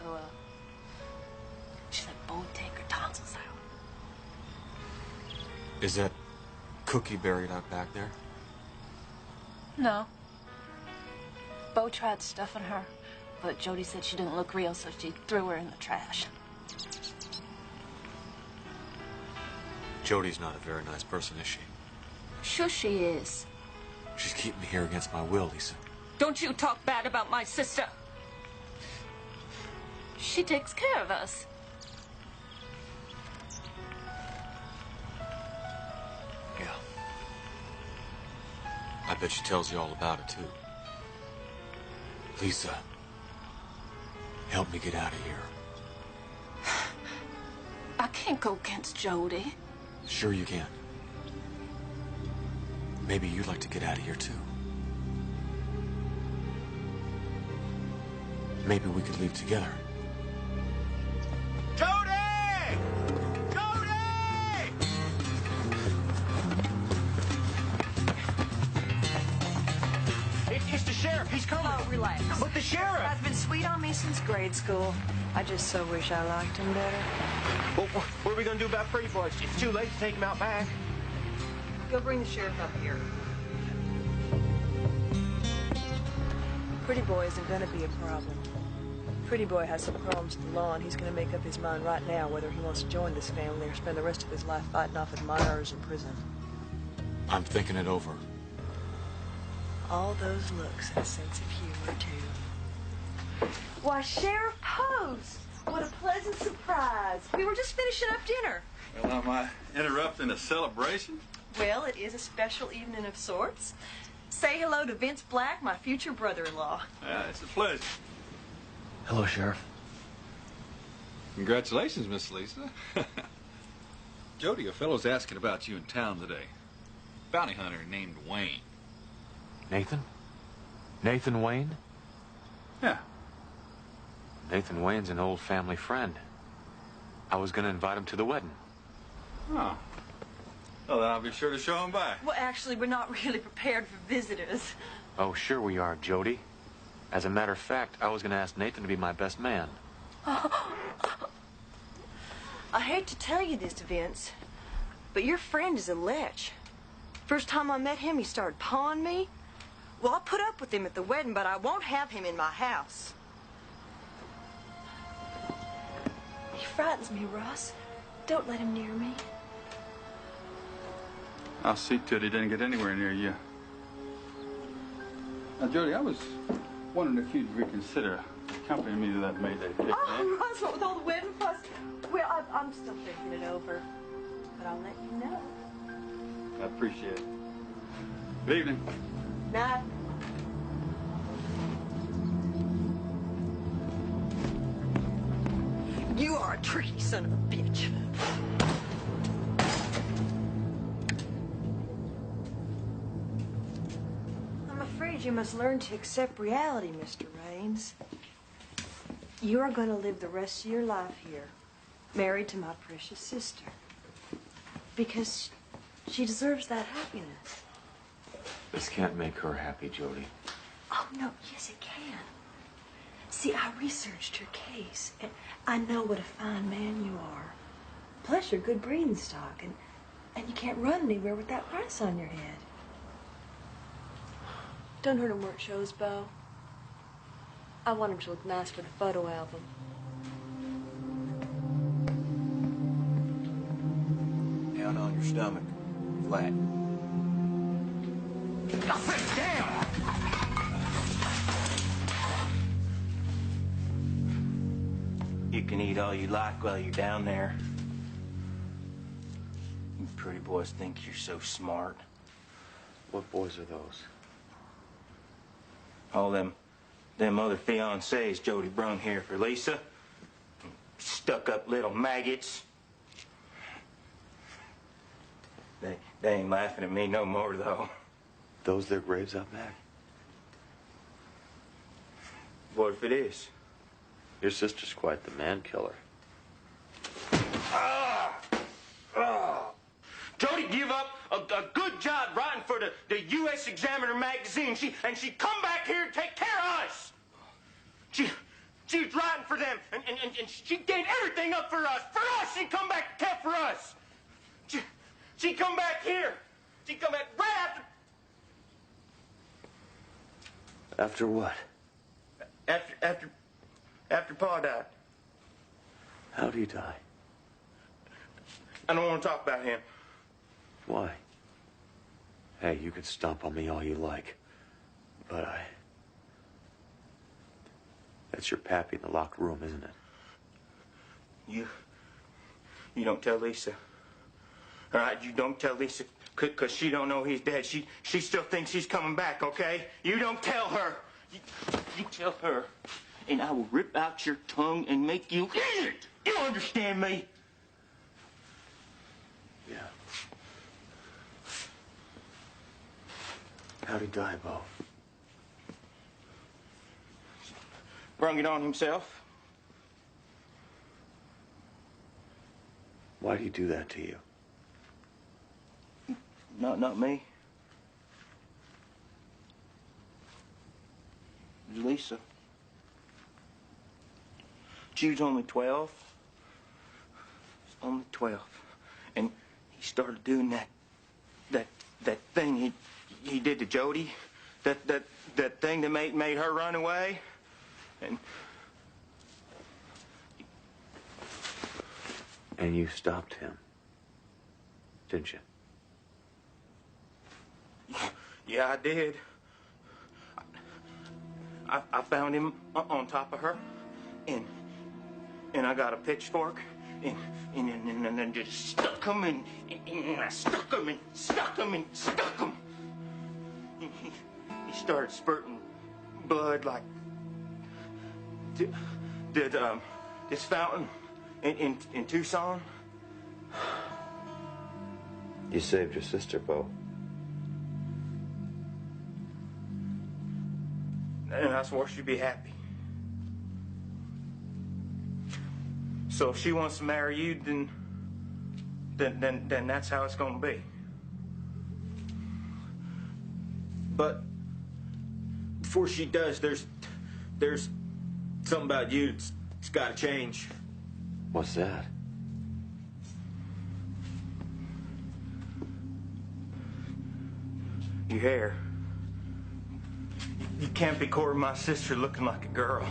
she let Bo take her tonsils out. Is that Cookie buried out back there? No. Bo tried stuffing her, but Jody said she didn't look real, so she threw her in the trash. Jody's not a very nice person, is she? Sure she is. She's keeping me here against my will, Lisa. Don't you talk bad about my sister. She takes care of us. Yeah. I bet she tells you all about it, too. Lisa, help me get out of here. I can't go against Jody. Sure you can. Maybe you'd like to get out of here, too. Maybe we could leave together. Jody! Jody! It's the sheriff. He's coming. Oh, relax. But the sheriff. I've been sweet on me since grade school. I just so wish I liked him better. Well, what are we going to do about Pretty Boy? It's too late to take him out back. Go bring the sheriff up here. Pretty Boy isn't going to be a problem. Pretty Boy has some problems with the law, and he's going to make up his mind right now whether he wants to join this family or spend the rest of his life fighting off admirers in prison. I'm thinking it over. All those looks and a sense of humor, too. Why, Sheriff Post! What a pleasant surprise. We were just finishing up dinner. Well, am I interrupting a celebration? Well, it is a special evening of sorts. Say hello to Vince Black, my future brother-in-law. Yeah, it's a pleasure. Hello, Sheriff. Congratulations, Miss Lisa. Jody, a fellow's asking about you in town today. Bounty hunter named Wayne. Nathan? Nathan Wayne? Yeah. Nathan Wayne's an old family friend. I was going to invite him to the wedding. Oh. Well, then I'll be sure to show him by. Well, actually, we're not really prepared for visitors. Oh, sure we are, Jody. As a matter of fact, I was going to ask Nathan to be my best man. I hate to tell you this, Vince, but your friend is a lech. First time I met him, he started pawing me. Well, I'll put up with him at the wedding, but I won't have him in my house. He frightens me, Ross. Don't let him near me. I'll see to it he didn't get anywhere near you. Now, Jody, I was wondering if you'd reconsider accompanying me to that Mayday picnic. Oh, Ross, what with all the wedding fuss? Well, I'm still thinking it over, but I'll let you know. I appreciate it. Good evening. Night. You are a tricky son of a bitch. I'm afraid you must learn to accept reality, Mr. Raines. You are going to live the rest of your life here, married to my precious sister. Because she deserves that happiness. This can't make her happy, Jody. Oh, no, yes, it can. See, I researched your case, and I know what a fine man you are. Plus, you're good breeding stock, and you can't run anywhere with that price on your head. Don't hurt him where it shows, Bo. I want him to look nice for the photo album. Down on your stomach. Flat. Now sit down! You can eat all you like while you're down there. You pretty boys think you're so smart. What boys are those? All them other fiancés Jody brung here for Lisa. stuck-up little maggots. They ain't laughing at me no more, though. Those their graves out back? What if it is? Your sister's quite the man killer. Jody give up a good job writing for the U.S. Examiner magazine. She come back here and take care of us. She's writing for them, and she gave everything up for us. For us, she come back and care for us. She come back here. She come back right after. After what? After Pa died. How'd he die? I don't want to talk about him. Why? Hey, you can stomp on me all you like, but that's your pappy in the locked room, isn't it? You don't tell Lisa. All right, you don't tell Lisa, because she don't know he's dead. She still thinks he's coming back, okay? You don't tell her. You tell her, and I will rip out your tongue and make you eat it. You understand me? Yeah. How'd he die, Bo? Brung it on himself. Why'd he do that to you? Not me. It was Lisa. She was only 12. Only 12. And he started doing that thing he did to Jody. That thing that made her run away. And you stopped him, didn't you? Yeah, I did. I found him on top of her, and I got a pitchfork, and just stuck him, and I stuck him, and stuck him, and stuck him. He started spurting blood like did this fountain in Tucson. You saved your sister, Bo. And I swore she'd be happy. So if she wants to marry you, then that's how it's gonna be. But before she does, there's something about you that's got to change. What's that? Your hair. You can't be courting my sister looking like a girl.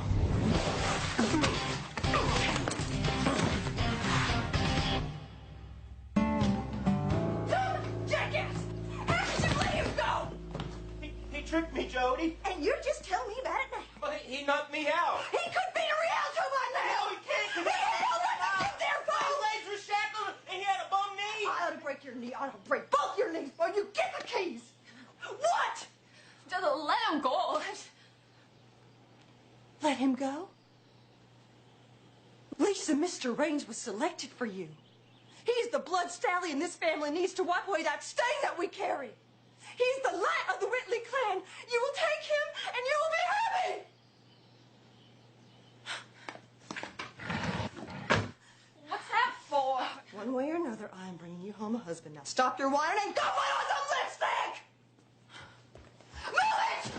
Jackass! How did you let him go? He tricked me, Jody. And you're just telling me about it now? Well, he knocked me out. He could be a Rialto by now! No, he can't. He held on to there, Bo! His legs were shackled and he had a bum knee. I ought to break your knee. I ought to break both your knees, Bo. You get the keys. What? Just let him go. Let him go? Lisa, Mr. Raines was selected for you. He's the blood stallion this family needs to wipe away that stain that we carry. He's the light of the Whitley clan. You will take him and you will be happy. What's that for? One way or another, I am bringing you home a husband. Now stop your whining and go put on some lipstick! Move it!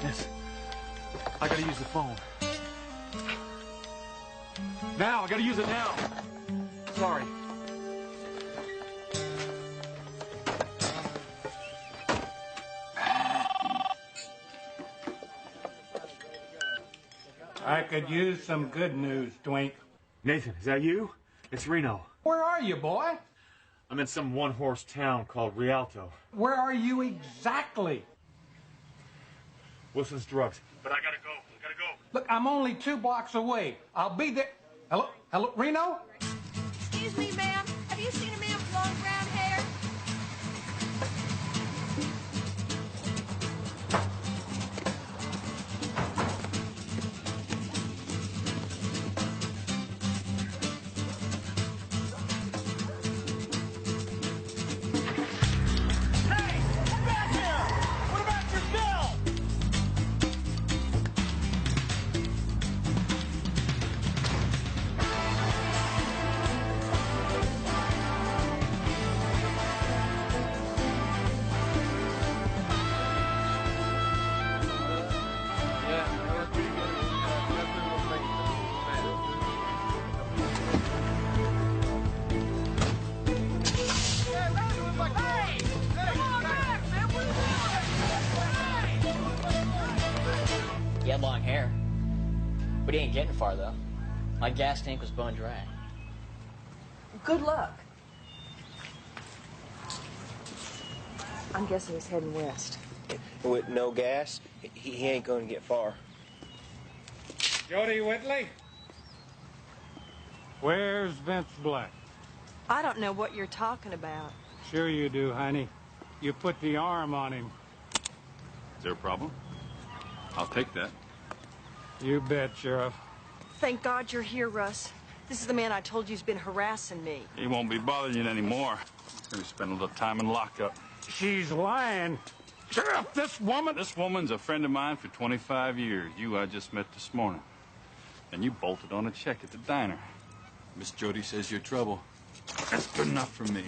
Yes. I gotta use the phone. Now, I gotta use it now. Sorry. I could use some good news, Twink. Nathan, is that you? It's Reno. Where are you, boy? I'm in some one-horse town called Rialto. Where are you exactly? Wilson's drugs. But I gotta go. Look, I'm only 2 blocks away. I'll be there. Hello? Hello? Reno? Excuse me, ma'am. Have you seen a man with long brown hair? He had long hair. But he ain't getting far, though. My gas tank was bone dry. Good luck. I'm guessing he's heading west. With no gas, he ain't going to get far. Jody Whitley? Where's Vince Black? I don't know what you're talking about. Sure you do, honey. You put the arm on him. Is there a problem? I'll take that. You bet, Sheriff. Thank God you're here, Russ. This is the man I told you's been harassing me. He won't be bothering you anymore. Maybe spend a little time in lockup. She's lying. Sheriff, this woman... This woman's a friend of mine for 25 years. You I just met this morning. And you bolted on a check at the diner. Miss Jody says you're trouble. That's good enough for me.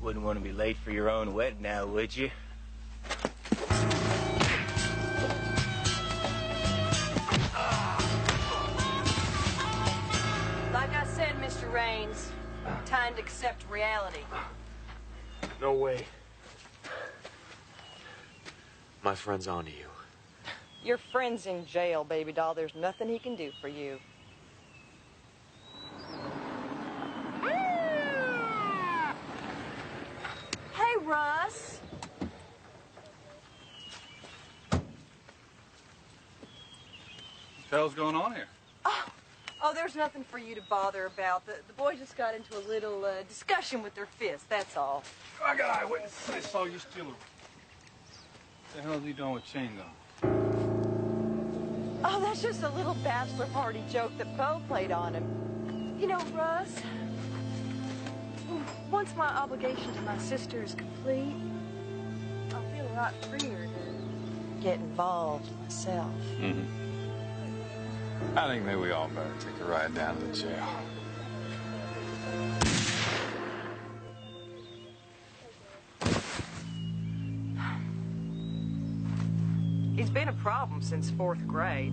Wouldn't want to be late for your own wedding now, would you? Like I said, Mr. Raines, time to accept reality. No way. My friend's on to you. Your friend's in jail, baby doll. There's nothing he can do for you. Hey, Russ. What the hell's going on here? Oh, there's nothing for you to bother about. The boys just got into a little discussion with their fists, that's all. I got eyewitness. I saw you steal her. What the hell is he doing with chain gun? Oh, that's just a little bachelor party joke that Bo played on him. You know, Russ, once my obligation to my sister is complete, I'll feel a lot freer to get involved myself. Mm-hmm. I think maybe we all better take a ride down to the jail. He's been a problem since 4th grade.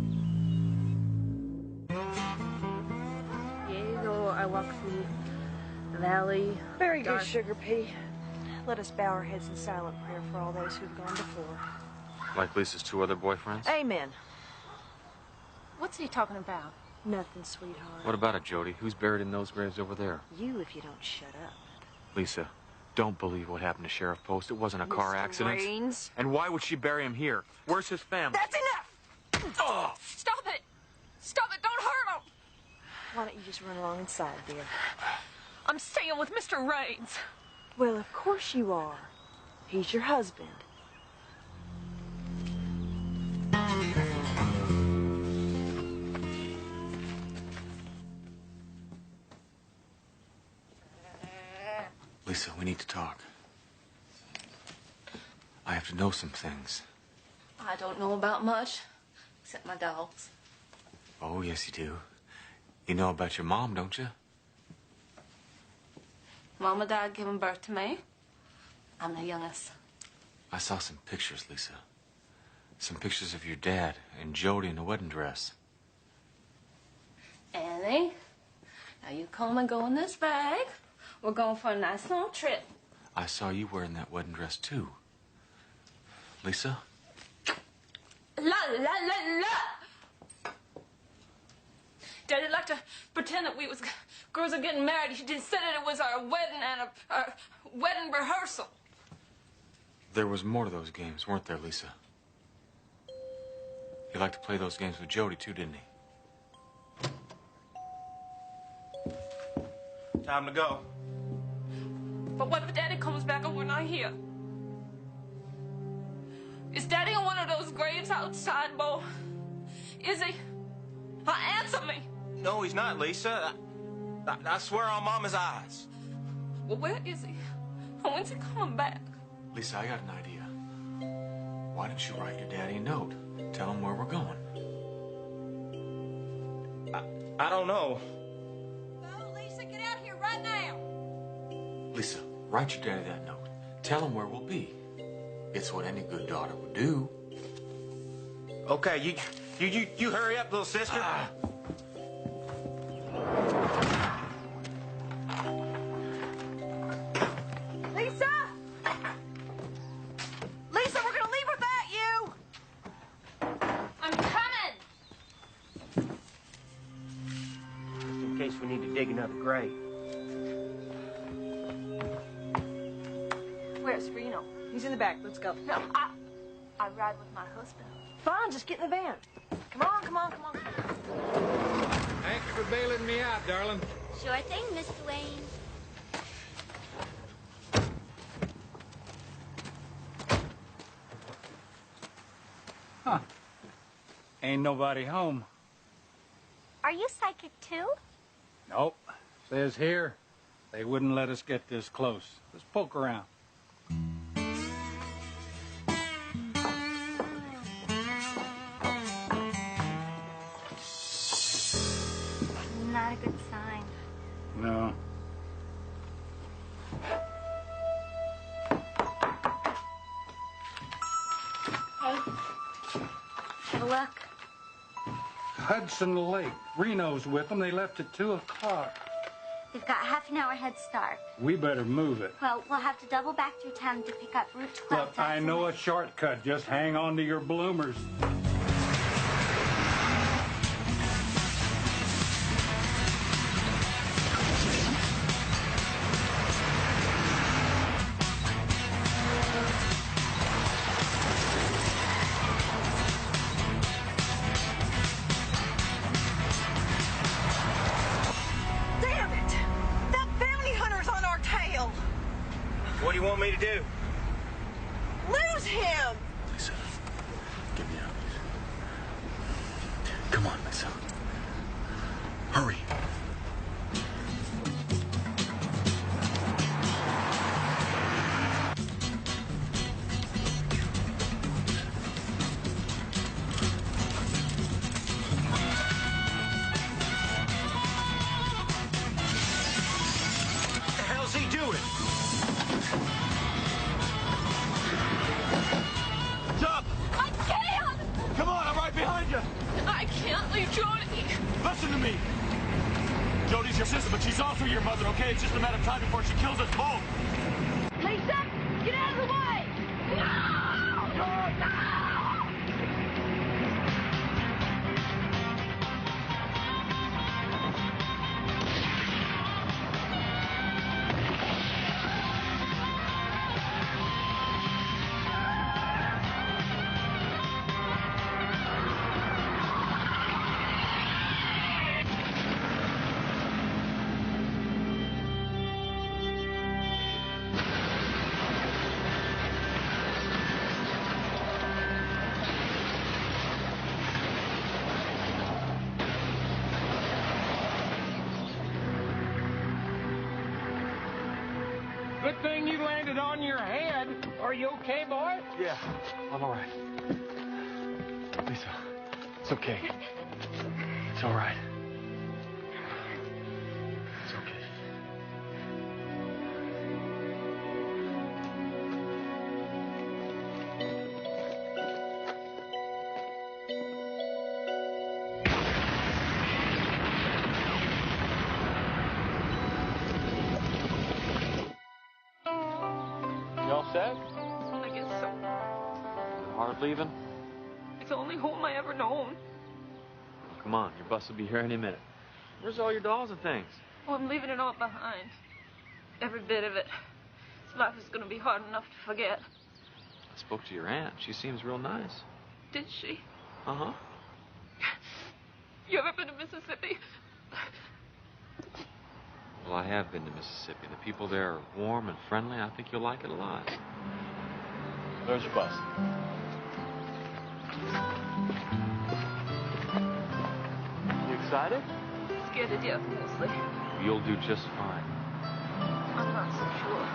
Diego, I walk through the valley. Very good, dark. Sugar Pea. Let us bow our heads in silent prayer for all those who've gone before. Like Lisa's 2 other boyfriends? Amen. What's he talking about? Nothing, sweetheart. What about it, Jody? Who's buried in those graves over there? You, if you don't shut up. Lisa, don't believe what happened to Sheriff Post. It wasn't a car accident. Raines. And why would she bury him here? Where's his family? That's enough! Oh! Stop it! Stop it! Don't hurt him! Why don't you just run along inside, dear? I'm staying with Mr. Raines. Well, of course you are. He's your husband. Lisa, we need to talk. I have to know some things. I don't know about much, except my dogs. Oh, yes, you do. You know about your mom, don't you? Mama died giving birth to me. I'm the youngest. I saw some pictures, Lisa. Some pictures of your dad and Jody in a wedding dress. Annie, now you come and go in this bag. We're going for a nice long trip. I saw you wearing that wedding dress, too. Lisa? La, la, la, la! Daddy liked to pretend that we was girls are getting married. He just said that it was our wedding and our wedding rehearsal. There was more to those games, weren't there, Lisa? He liked to play those games with Jody, too, didn't he? Time to go. But what if Daddy comes back and we're not here? Is Daddy on one of those graves outside, Bo? Is he? Answer me. No, he's not, Lisa. I swear on Mama's eyes. Well, where is he? And when's he coming back? Lisa, I got an idea. Why don't you write your daddy a note? Tell him where we're going. I don't know. Bo, Lisa, get out here right now. Lisa, write your daddy that note. Tell him where we'll be. It's what any good daughter would do. Okay, you hurry up, little sister. Lisa! Lisa, we're gonna leave without you! I'm coming! Just in case we need to dig another grave. Where's Reno? He's in the back. Let's go. No, I ride with my husband. Fine, just get in the van. Come on, come on, come on. Thanks for bailing me out, darling. Sure thing, Mr. Wayne. Huh. Ain't nobody home. Are you psychic too? Nope. Says here, they wouldn't let us get this close. Let's poke around. Not a good sign. No. Hey, have a look. Hudson Lake. Reno's with them. They left at 2 o'clock. They've got half an hour head start. We better move it. Well, we'll have to double back through town to pick up Route 12. Look, I know a shortcut. Just hang on to your bloomers. Damn it! That bounty hunter's on our tail! What do you want me to do? Lose him! Lisa, get me out of here. Come on, Lisa. Hurry. What the hell's he doing? Stop! I can't! Come on, I'm right behind you. I can't leave Jody. Listen to me. Jody's your sister, but she's also your mother, okay? It's just a matter of time before she kills us both. Lisa, get out of the way! No! No! Good thing you landed on your head. Are you okay, boy? Yeah, I'm all right. Lisa, it's okay. It's all right. It's okay. You all set? I guess so. Hard leaving? It's the only home I ever known. Come on, your bus will be here any minute. Where's all your dolls and things? Oh, I'm leaving it all behind. Every bit of it. This life is going to be hard enough to forget. I spoke to your aunt. She seems real nice. Did she? Uh-huh. You ever been to Mississippi? Well, I have been to Mississippi. The people there are warm and friendly. I think you'll like it a lot. There's your bus. You excited? Scared to death, mostly. You'll do just fine. I'm not so sure.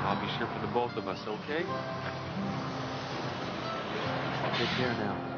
I'll be sure for the both of us, okay? Take care now.